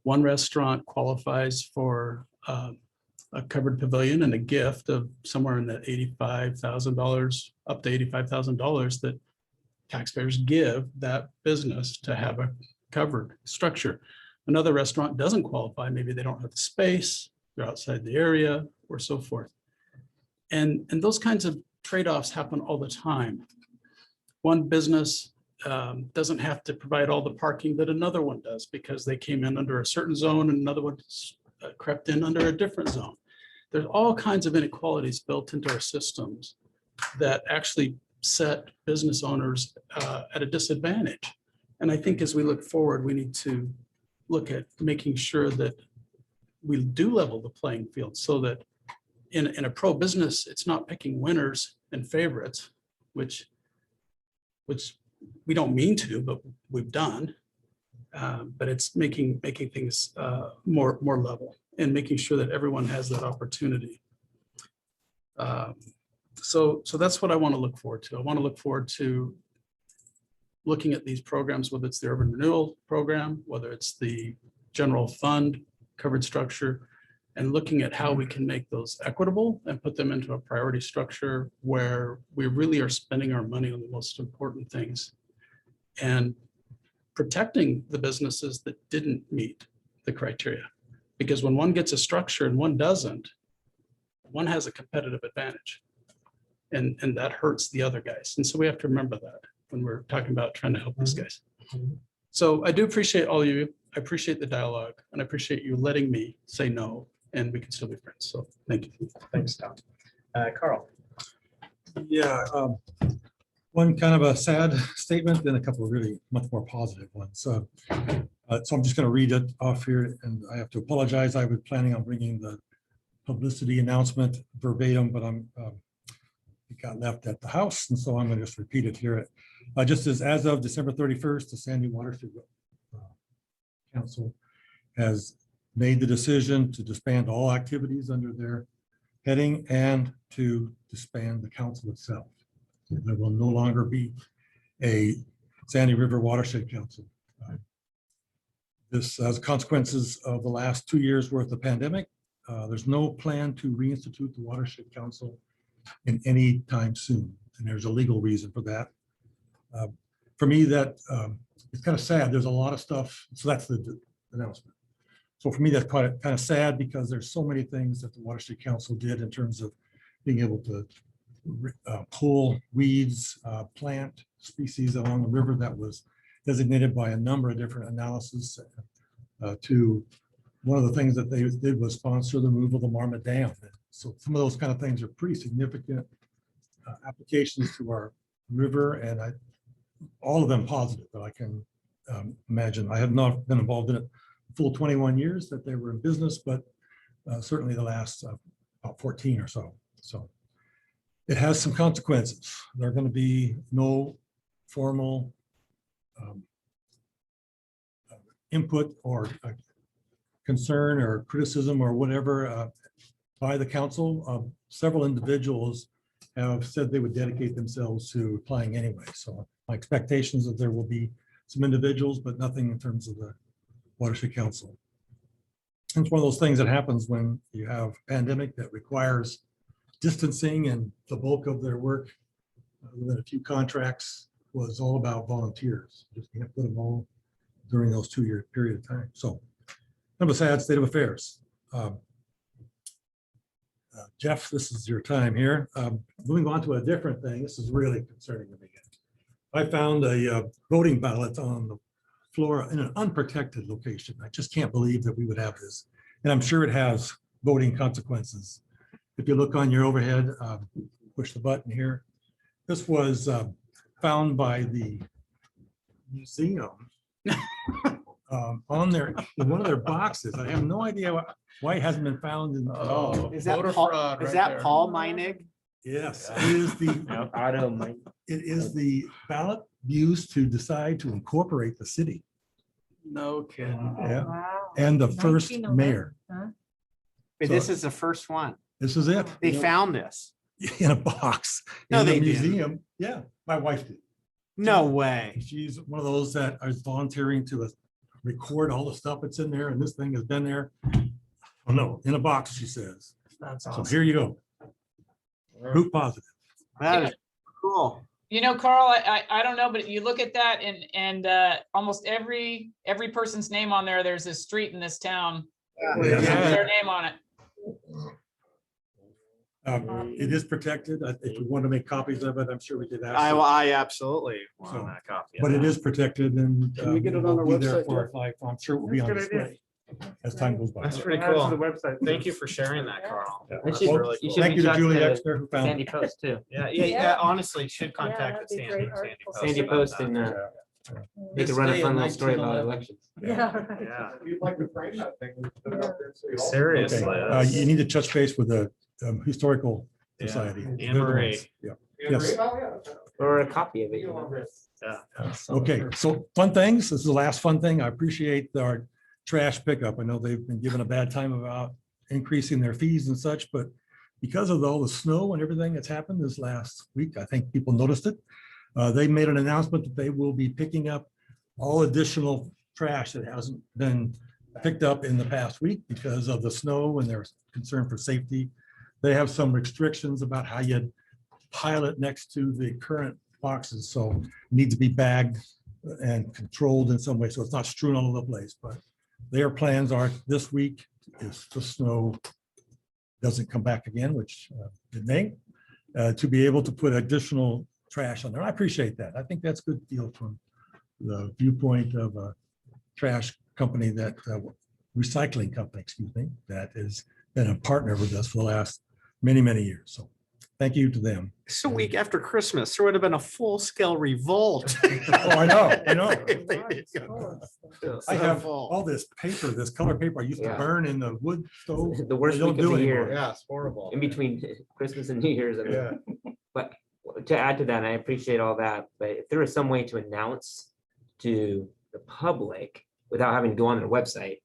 One restaurant qualifies for a covered pavilion and a gift of somewhere in the $85,000, up to $85,000 that taxpayers give that business to have covered structure. Another restaurant doesn't qualify. Maybe they don't have the space, they're outside the area or so forth. And those kinds of trade-offs happen all the time. One business doesn't have to provide all the parking that another one does because they came in under a certain zone and another one crept in under a different zone. There's all kinds of inequalities built into our systems that actually set business owners at a disadvantage. And I think as we look forward, we need to look at making sure that we do level the playing field so that in a pro business, it's not picking winners and favorites, which we don't mean to, but we've done. But it's making things more level and making sure that everyone has that opportunity. So that's what I want to look forward to. I want to look forward to looking at these programs, whether it's the urban renewal program, whether it's the general fund covered structure, and looking at how we can make those equitable and put them into a priority structure where we really are spending our money on the most important things and protecting the businesses that didn't meet the criteria. Because when one gets a structure and one doesn't, one has a competitive advantage. And that hurts the other guys. And so we have to remember that when we're talking about trying to help these guys. So I do appreciate all of you. I appreciate the dialogue and I appreciate you letting me say no, and we can still be friends. So thank you. Thanks, Tom. Carl. Yeah, one kind of a sad statement, then a couple of really much more positive ones. So I'm just going to read it off here, and I have to apologize. I was planning on bringing the publicity announcement verbatim, but it got left at the house, and so I'm going to just repeat it here. Just as of December 31st, the Sandy Watershed Council has made the decision to disband all activities under their heading and to disband the council itself. So there will no longer be a Sandy River Watershed Council. This has consequences of the last 2 years worth of pandemic. There's no plan to reinstitute the Watershed Council in any time soon, and there's a legal reason for that. For me, that it's kind of sad. There's a lot of stuff. So that's the announcement. So for me, that's kind of sad because there's so many things that the Watershed Council did in terms of being able to pull weeds, plant species along the river that was designated by a number of different analyses. To one of the things that they did was sponsor the removal of the Marmot Dam. So some of those kind of things are pretty significant applications to our river, and all of them positive that I can imagine. I have not been involved in it full 21 years that they were in business, but certainly the last about 14 or so. So it has some consequences. There are going to be no formal input or concern or criticism or whatever by the council. Several individuals have said they would dedicate themselves to applying anyway. So my expectations that there will be some individuals, but nothing in terms of the Watershed Council. It's one of those things that happens when you have a pandemic that requires distancing, and the bulk of their work within a few contracts was all about volunteers. Just can't put them all during those 2 year period of time. So kind of a sad state of affairs. Jeff, this is your time here. Moving on to a different thing. This is really concerning to me. I found a voting ballot on the floor in an unprotected location. I just can't believe that we would have this. And I'm sure it has voting consequences. If you look on your overhead, push the button here. This was found by the museum on their, in one of their boxes. I have no idea why it hasn't been found in. Is that voter Paul, fraud is right that there. Paul Meinig? Yes, it is the, it is the ballot used to decide to incorporate the city. No kidding. Yeah. Wow. And the first 1911, mayor. huh? This is the first one. This is it. They found this. In a box. No, in the they didn't. museum. Yeah, my wife did. No way. She's one of those that is volunteering to record all the stuff that's in there, and this thing has been there. Oh no, in a box, she says. That's So awesome. here you go. Proof positive. That is cool. Carl, I don't know, but you look at that and almost every person's name on there, there's a street in this town with their name on it. It is protected. If we want to make copies of it, I'm sure we could ask. I absolutely So, want a copy. But it is protected and. Can we get it on our we'll be there website, for Jeff? life. I'm sure it will be on display as time goes by. That's pretty Add to cool. The website. Thank you for sharing that, Carl. Yeah. That's should- really you cool. should Thank you to reach out Julie to Exner who found Sandy it. Post too. Yeah, honestly, should contact that'd the be a Sandy. great article. Sandy about Post that. and they This could run a day fun in little story about 1911. elections. Yeah, right. Yeah, You'd like to frame that thing. seriously. Okay, you need to touch base with the historical Yeah. society. Anne They're the Marie. ones. Yeah. Yes. Or a copy of it. Okay, so fun things. This is the last fun thing. I appreciate our trash pickup. I know they've been given a bad time about increasing their fees and such, but because of all the snow and everything that's happened this last week, I think people noticed it. They made an announcement that they will be picking up all additional trash that hasn't been picked up in the past week because of the snow and their concern for safety. They have some restrictions about how you pile it next to the current boxes, so need to be bagged and controlled in some way, so it's not strewn all over the place. But their plans are this week, if the snow doesn't come back again, which it may, to be able to put additional trash on there. I appreciate that. I think that's a good deal from the viewpoint of a trash company that, recycling company, excuse me, that has been a partner with us for the last many, many years. So thank you to them. It's a week after Christmas. There would have been a full-scale revolt. Oh, I know. If they did go. I have So full. all this paper, this color paper I used to Yeah. burn in the wood stove. The worst They don't week of do the anymore. year. Yeah, it's horrible. In between Christmas and New Year's. I mean, but to add to that, and I appreciate all that, but if there was some way to announce to the public without having to go on their website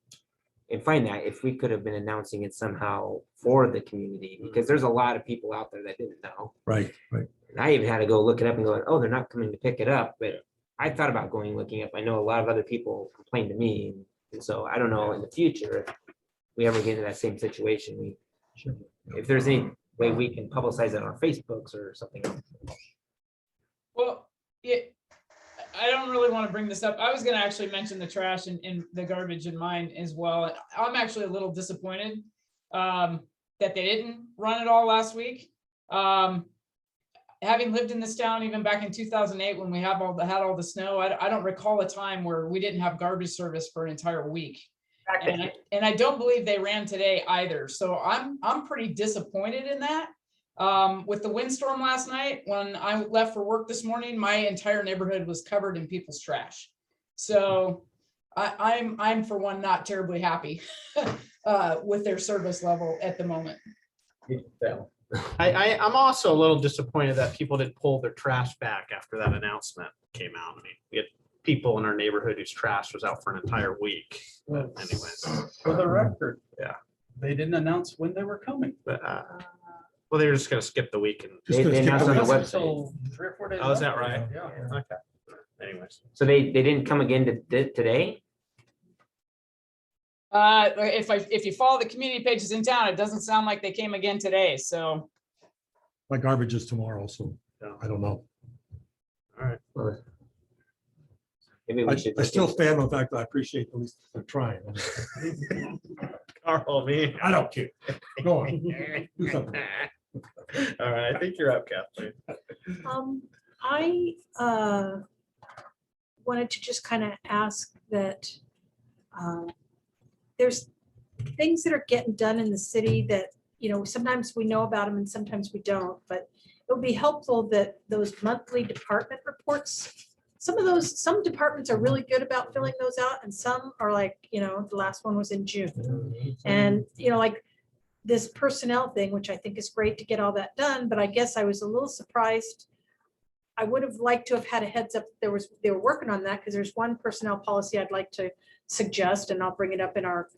and find that, if we could have been announcing it somehow for the community, because there's a lot of people out there that didn't know. Right, right. And I even had to go look it up and go, oh, they're not coming to pick it up, but I thought about going looking up. I know a lot of other people complained to me, and so I don't know in the future if we ever get into that same situation. If there's any way we can publicize it on our Facebooks or something else. Well, yeah, I don't really want to bring this up. I was going to actually mention the trash and the garbage in mine as well. I'm actually a little disappointed that they didn't run it all last week. Having lived in this town even back in 2008 when we had all the snow, I don't recall a time where we didn't have garbage service for an entire week. And I don't believe they ran today either. So I'm pretty disappointed in that. With the windstorm last night, when I left for work this morning, my entire neighborhood was covered in people's trash. So I'm for one not terribly happy with their service level at the moment. I'm also a little disappointed that people didn't pull their trash back after that announcement came out. I mean, we had people in our neighborhood whose trash was out for an entire week. But anyways, For the record. Yeah. They didn't announce when they were coming. but, well, they were just gonna skip the week and. Just They gonna skip announced the on the week. website. Until 3 or 4 days. Oh, is that after. right? Yeah. Okay. Anyways. So they didn't come again today? If you follow the community pages in town, it doesn't sound like they came again today. So My garbage is tomorrow, so I don't know. Well, maybe we should. I still stand on the fact that I appreciate at least they're trying. Carl, me. I don't care. Go on. Do something. All right, I think you're up, Kathleen. I wanted to just kind of ask that there's things that are getting done in the city that, sometimes we know about them and sometimes we don't, but it would be helpful that those monthly department reports, some departments are really good about filling those out and some are like, the last one was in June. And, like this personnel thing, which I think is great to get all that done, but I guess I was a little surprised. I would have liked to have had a heads up. They were working on that because there's one personnel policy I'd like to suggest, and I'll bring it up in our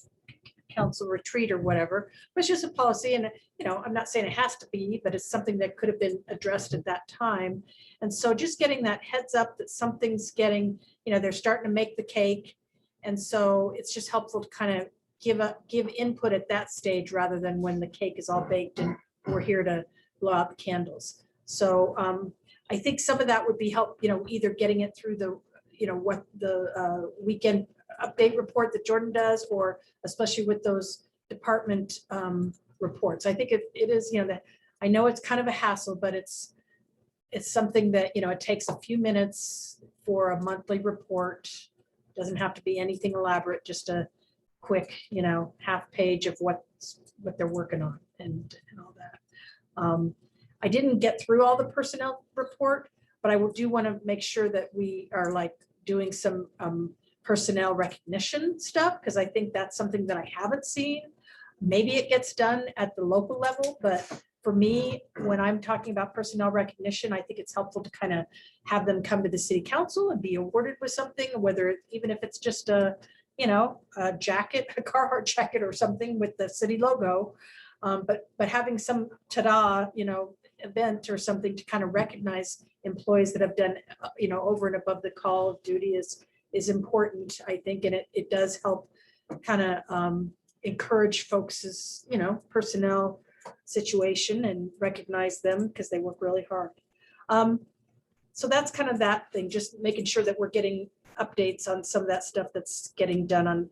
council retreat or whatever. But it's just a policy, and I'm not saying it has to be, but it's something that could have been addressed at that time. And so just getting that heads up that something's getting, they're starting to make the cake, and so it's just helpful to kind of give input at that stage rather than when the cake is all baked and we're here to blow out the candles. So I think some of that would be help, either getting it through the, what the weekend update report that Jordan does, or especially with those department reports. I think it is, that I know it's kind of a hassle, but it's something that, it takes a few minutes for a monthly report. Doesn't have to be anything elaborate, just a quick, half page of what they're working on and all that. I didn't get through all the personnel report, but I do want to make sure that we are like doing some personnel recognition stuff, because I think that's something that I haven't seen. Maybe it gets done at the local level, but for me, when I'm talking about personnel recognition, I think it's helpful to kind of have them come to the city council and be awarded with something, whether even if it's just a jacket, a Carhartt jacket or something with the city logo. But having some ta-da, event or something to kind of recognize employees that have done, over and above the call of duty is important, I think, and it does help kind of encourage folks' personnel situation and recognize them because they work really hard. So that's kind of that thing, just making sure that we're getting updates on some of that stuff that's getting done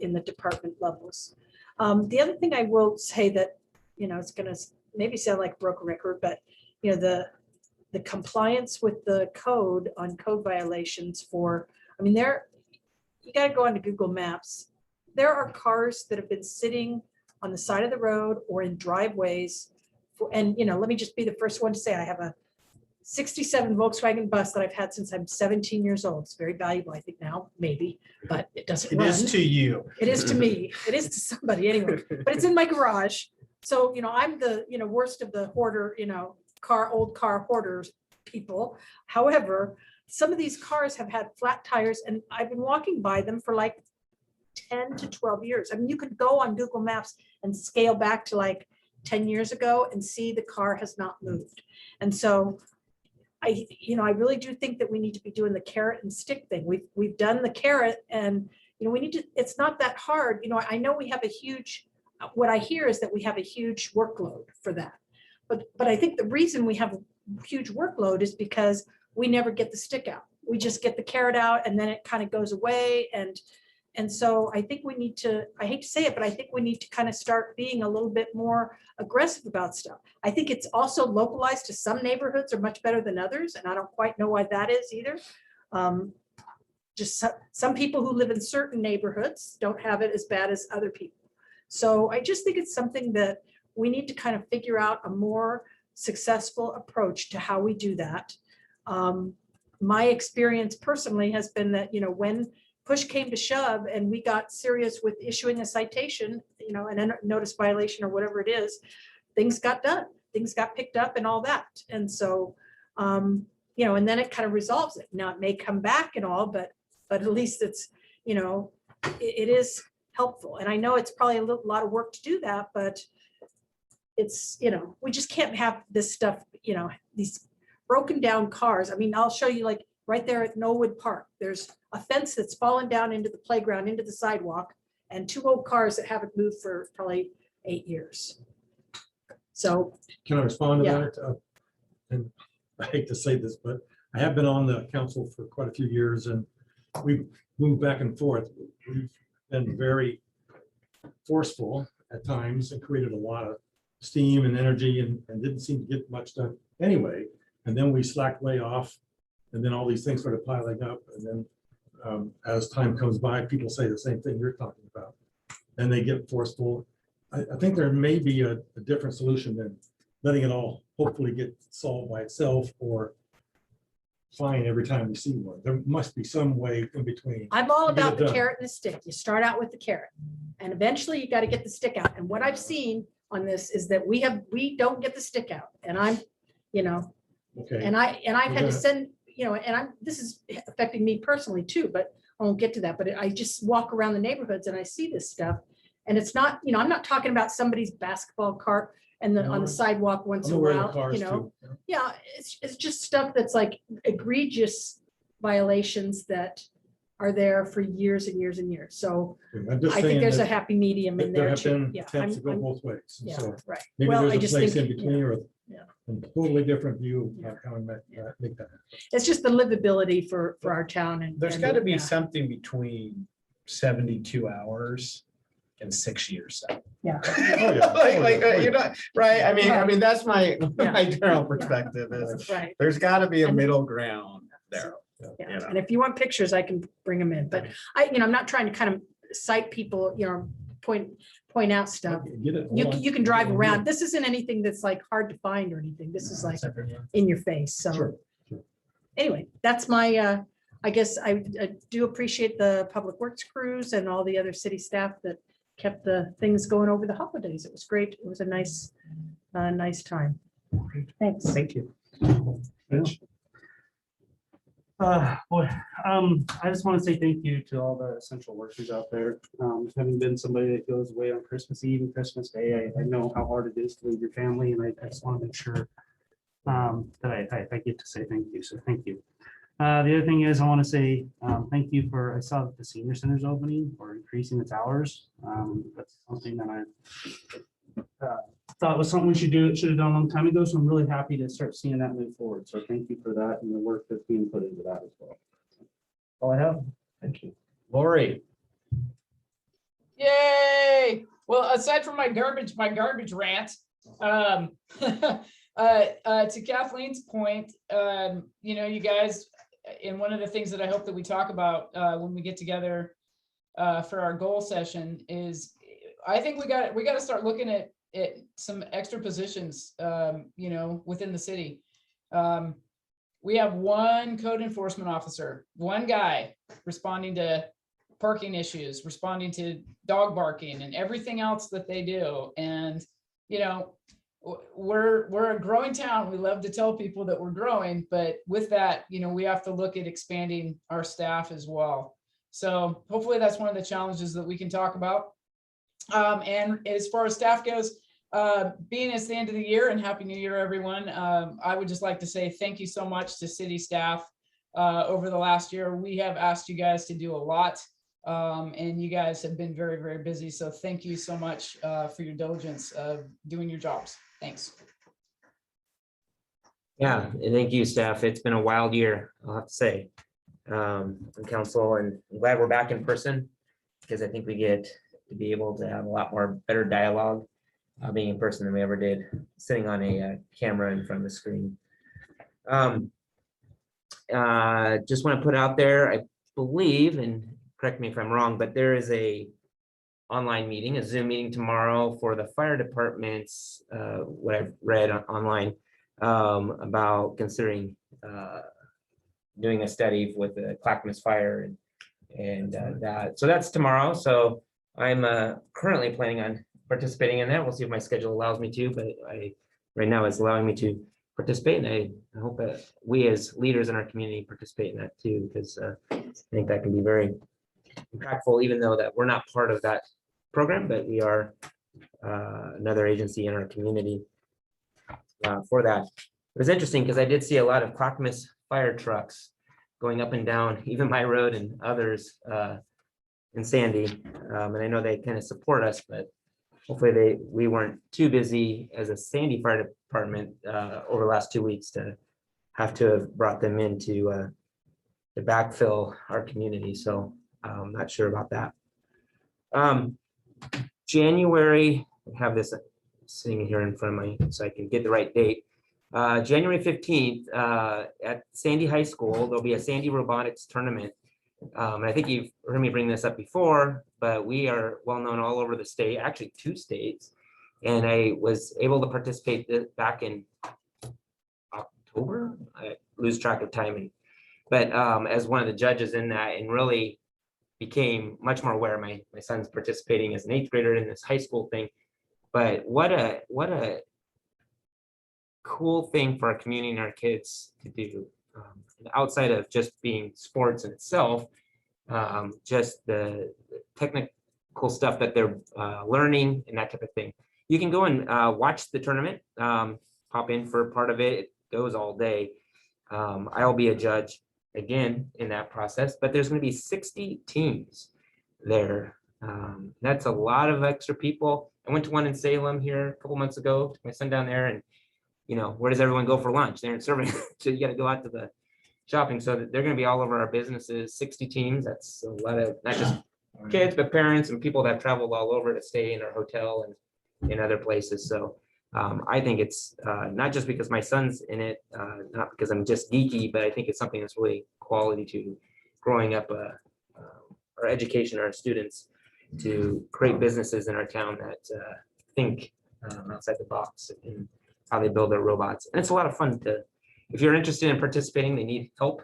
in the department levels. The other thing I will say that, it's going to maybe sound like broken record, but the compliance with the code on code violations you got to go onto Google Maps. There are cars that have been sitting on the side of the road or in driveways and let me just be the first one to say I have a 67 Volkswagen bus that I've had since I'm 17 years old. It's very valuable, I think now, maybe, but it doesn't run. It is to you. It is to me. It is to somebody anyway, but it's in my garage. So, I'm the, worst of the hoarder, old car hoarders people. However, some of these cars have had flat tires and I've been walking by them for like 10 to 12 years. I mean, you could go on Google Maps and scale back to like 10 years ago and see the car has not moved. And so I really do think that we need to be doing the carrot and stick thing. We've done the carrot and, we need to, it's not that hard. I know we have a huge, what I hear is that we have a huge workload for that. But I think the reason we have a huge workload is because we never get the stick out. We just get the carrot out and then it kind of goes away. And so I think we need to, I hate to say it, but I think we need to kind of start being a little bit more aggressive about stuff. I think it's also localized to some neighborhoods are much better than others. And I don't quite know why that is either. Just some people who live in certain neighborhoods don't have it as bad as other people. So I just think it's something that we need to kind of figure out a more successful approach to how we do that. My experience personally has been that, when push came to shove and we got serious with issuing a citation, and a notice violation or whatever it is, things got done, things got picked up and all that. And so, and then it kind of resolves it. Now it may come back and all, but at least it's, it is helpful. And I know it's probably a lot of work to do that, but it's, we just can't have this stuff, these broken down cars. I mean, I'll show you like right there at Knollwood Park, there's a fence that's fallen down into the playground, into the sidewalk, and 2 old cars that haven't moved for probably 8 years. So. Can I respond to Yeah. that? And I hate to say this, but I have been on the council for quite a few years and we've moved back and forth. We've been very forceful at times and created a lot of steam and energy and didn't seem to get much done anyway. And then we slacked way off and then all these things started piling up. And then as time comes by, people say the same thing you're talking about and they get forceful. I think there may be a different solution than letting it all hopefully get solved by itself or fine every time we see one. There must be some way in between. I'm all to get about it the done. carrot and the stick. You start out with the carrot and eventually you got to get the stick out. And what I've seen on this is that we don't get the stick out and I'm, Okay. and I've had to Yeah. send, this is affecting me personally too, but I won't get to that. But I just walk around the neighborhoods and I see this stuff and it's not, I'm not talking about somebody's basketball cart and on No. the sidewalk once I'm in a aware of the while, cars too. Yeah, it's just stuff that's like egregious violations that are there for years and years and years. So I'm just I think saying there's a that happy medium in there there have too. been Yeah, attempts to go I'm- both ways. yeah, So right. maybe Well, I there's a just place in think, between or yeah. a totally different view of how we make that. It's just the livability for our town and. There's and, got to be yeah. something between 72 hours and 6 years. Yeah. You're not, right? I mean, that's my Yeah. general perspective is Right. there's got to be a And- middle ground there. Yeah, You know. and if you want pictures, I can bring them in, but I'm not trying to kind of cite people, point out stuff. Get it. You can drive around. This isn't anything that's like hard to find or anything. This is like in your face. So Sure. anyway, that's my, I guess I do appreciate the public works crews and all the other city staff that kept the things going over the holidays. It was great. It was a nice time. Thanks. Thank you. I just want to say thank you to all the essential workers out there. Having been somebody that goes away on Christmas Eve and Christmas Day, I know how hard it is to leave your family, and I just want to make sure that I get to say thank you. So thank you. The other thing is I want to say thank you for, I saw that the senior center's opening or increasing its hours. That's something that I thought was something we should have done a long time ago. So I'm really happy to start seeing that move forward. So thank you for that and the work that's being put into that as well. All I have. Thank you. Lori. Yay! Well, aside from my garbage rant, to Kathleen's point, you guys, and one of the things that I hope that we talk about when we get together for our goal session is, I think we got to start looking at some extra positions, within the city. We have one code enforcement officer, one guy responding to parking issues, responding to dog barking and everything else that they do. And, we're a growing town. We love to tell people that we're growing, but with that, we have to look at expanding our staff as well. So hopefully that's one of the challenges that we can talk about. And as far as staff goes, being it's the end of the year, and Happy New Year, everyone. I would just like to say thank you so much to city staff. Over the last year, we have asked you guys to do a lot, and you guys have been very, very busy. So thank you so much for your diligence of doing your jobs. Thanks. Yeah, and thank you, staff. It's been a wild year, I'll have to say, on council, and I'm glad we're back in person because I think we get to be able to have a lot more better dialogue being in person than we ever did sitting on a camera in front of the screen. Just want to put out there, I believe, and correct me if I'm wrong, but there is a online meeting, a Zoom meeting tomorrow for the fire departments, what I've read online about considering doing a study with the Clackamas fire and that. So that's tomorrow. So I'm currently planning on participating in that. We'll see if my schedule allows me to, but right now it's allowing me to participate. And I hope that we as leaders in our community participate in that too, because I think that can be very impactful, even though that we're not part of that program, but we are another agency in our community for that. It was interesting because I did see a lot of Clackamas fire trucks going up and down, even my road and others in Sandy. And I know they kind of support us, but hopefully we weren't too busy as a Sandy Fire Department over the last 2 weeks to have brought them in to backfill our community. So I'm not sure about that. January, I have this sitting here in front of me so I can get the right date. January 15th at Sandy High School, there'll be a Sandy Robotics Tournament. And I think you've heard me bring this up before, but we are well known all over the state, actually 2 states. And I was able to participate back in October. I lose track of timing, but as one of the judges in that, and really became much more aware. My son's participating as an 8th grader in this high school thing. But what a cool thing for our community and our kids to do, outside of just being sports in itself, just the technical stuff that they're learning and that type of thing. You can go and watch the tournament, pop in for part of it. It goes all day. I'll be a judge again in that process, but there's going to be 60 teams there. That's a lot of extra people. I went to one in Salem here a couple months ago, took my son down there, and where does everyone go for lunch? They're serving, so you got to go out to the shopping. So they're going to be all over our businesses, 60 teams. That's a lot of, not just kids, but parents and people that traveled all over to stay in our hotel and in other places. So I think it's not just because my son's in it, not because I'm just geeky, but I think it's something that's really quality to growing up, our education, our students, to create businesses in our town that think outside the box and how they build their robots. And it's a lot of fun to, if you're interested in participating, they need help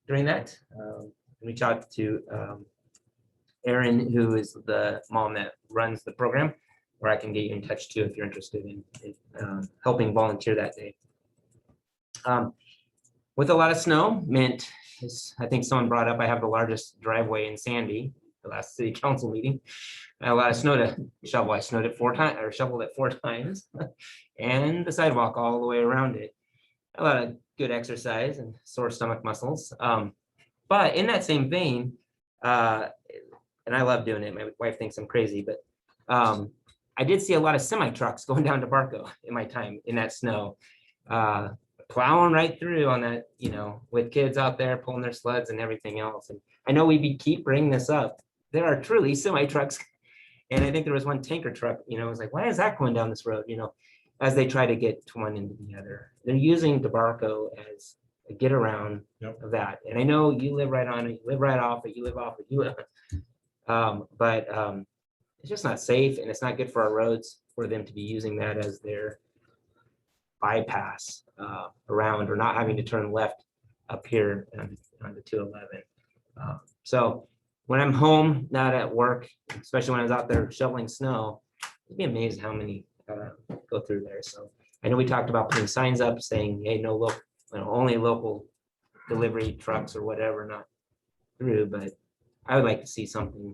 during that. Reach out to Erin, who is the mom that runs the program, or I can get you in touch too if you're interested in helping volunteer that day. With a lot of snow meant, as I think someone brought up, I have the largest driveway in Sandy, the last city council meeting. I had a lot of snow to shovel. I snowed it 4 times, or shoveled it 4 times, and the sidewalk all the way around it. A lot of good exercise and sore stomach muscles. But in that same vein, and I love doing it. My wife thinks I'm crazy, but I did see a lot of semi trucks going down to Barco in my time in that snow, plowing right through on that, with kids out there pulling their sleds and everything else. And I know keep bringing this up. There are truly semi trucks. And I think there was one tanker truck, it was like, why is that going down this road? As they try to get one into the other, they're using DeBarco as a get around of that. And I know you live right on it, you live right off it, you live off it, but it's just not safe, and it's not good for our roads for them to be using that as their bypass around, or not having to turn left up here on the 211. So when I'm home, not at work, especially when I was out there shoveling snow, you'd be amazed how many go through there. So I know we talked about putting signs up saying, hey, no, look, only local delivery trucks or whatever, not through, but I would like to see something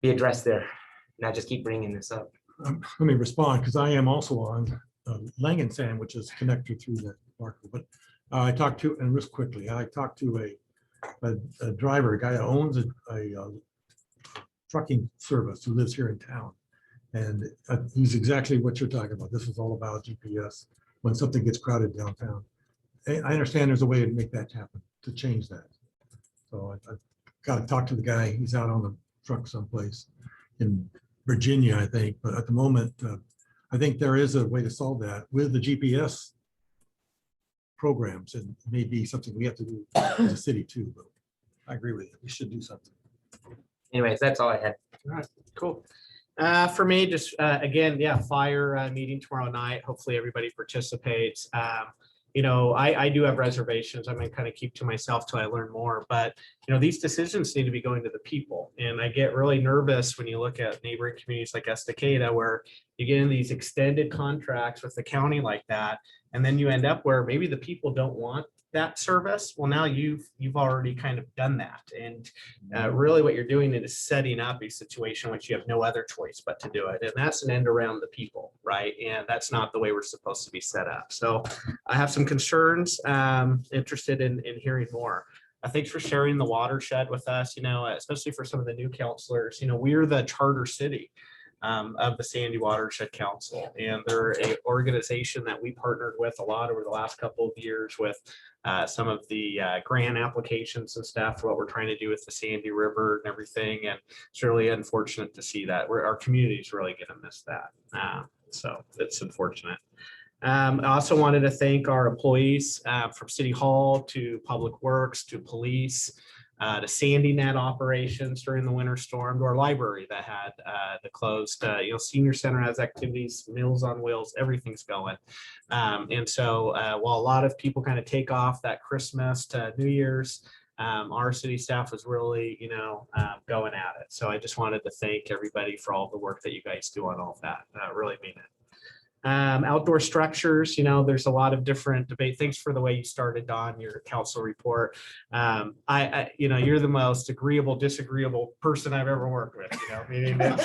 be addressed there, not just keep bringing this up. Let me respond, because I am also on Langen Sand, which is connected through the Barco. But I talked to, and just quickly, I talked to a driver, a guy that owns a trucking service who lives here in town. And he's exactly what you're talking about. This is all about GPS when something gets crowded downtown. I understand there's a way to make that happen, to change that. So I've got to talk to the guy. He's out on the truck someplace in Virginia, I think. But at the moment, I think there is a way to solve that with the GPS programs, and maybe something we have to do as a city too. But I agree with you. We should do something. Anyways, that's all I had. All right, cool. For me, just again, fire meeting tomorrow night. Hopefully everybody participates. I do have reservations. I'm gonna kind of keep to myself till I learn more, but these decisions need to be going to the people. And I get really nervous when you look at neighboring communities like Estacada, where you get in these extended contracts with the county like that, and then you end up where maybe the people don't want that service. Well, now you've already kind of done that. And really what you're doing is setting up a situation which you have no other choice but to do it. And that's an end around the people, right? And that's not the way we're supposed to be set up. So I have some concerns, interested in hearing more. Thanks for sharing the watershed with us, especially for some of the new counselors. We're the charter city of the Sandy Watershed Council, and they're an organization that we partnered with a lot over the last couple of years with some of the grant applications and stuff, what we're trying to do with the Sandy River and everything. And it's really unfortunate to see that our community is really going to miss that. So it's unfortunate. I also wanted to thank our employees from City Hall to Public Works to police, to Sandy Net operations during the winter storm, to our library that had the closed, senior center has activities, Meals on Wheels, everything's going. And so while a lot of people kind of take off that Christmas to New Year's, our city staff was really, going at it. So I just wanted to thank everybody for all the work that you guys do on all of that. Really mean it. Outdoor structures, there's a lot of different debate. Thanks for the way you started, Don, your council report. You're the most agreeable, disagreeable person I've ever worked with, meaning the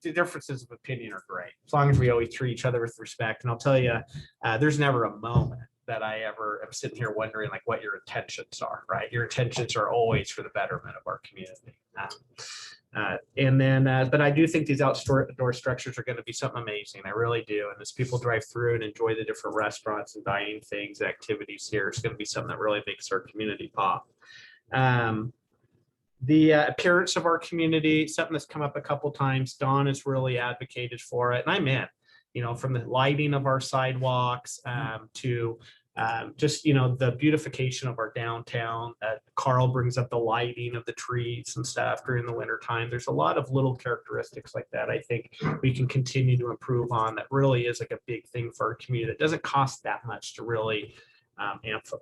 differences of opinion are great, as long as we always treat each other with respect. And I'll tell you, there's never a moment that I ever am sitting here wondering like what your intentions are, right? Your intentions are always for the betterment of our community. But I do think these outdoor structures are going to be something amazing. I really do. And as people drive through and enjoy the different restaurants and dining things, activities here, it's going to be something that really makes our community pop. The appearance of our community, something that's come up a couple times. Dawn has really advocated for it, and I'm in. From the lighting of our sidewalks to just the beautification of our downtown. Carl brings up the lighting of the trees and stuff during the winter time. There's a lot of little characteristics like that I think we can continue to improve on. That really is like a big thing for our community. It doesn't cost that much to really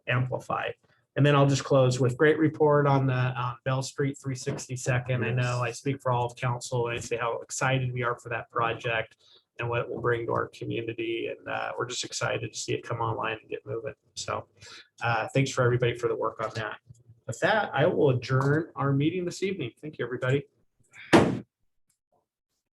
amplify. And then I'll just close with great report on the Bell Street 362nd. I know I speak for all of council and I say how excited we are for that project and what it will bring to our community. And we're just excited to see it come online and get moving. So thanks for everybody for the work on that. With that, I will adjourn our meeting this evening. Thank you, everybody.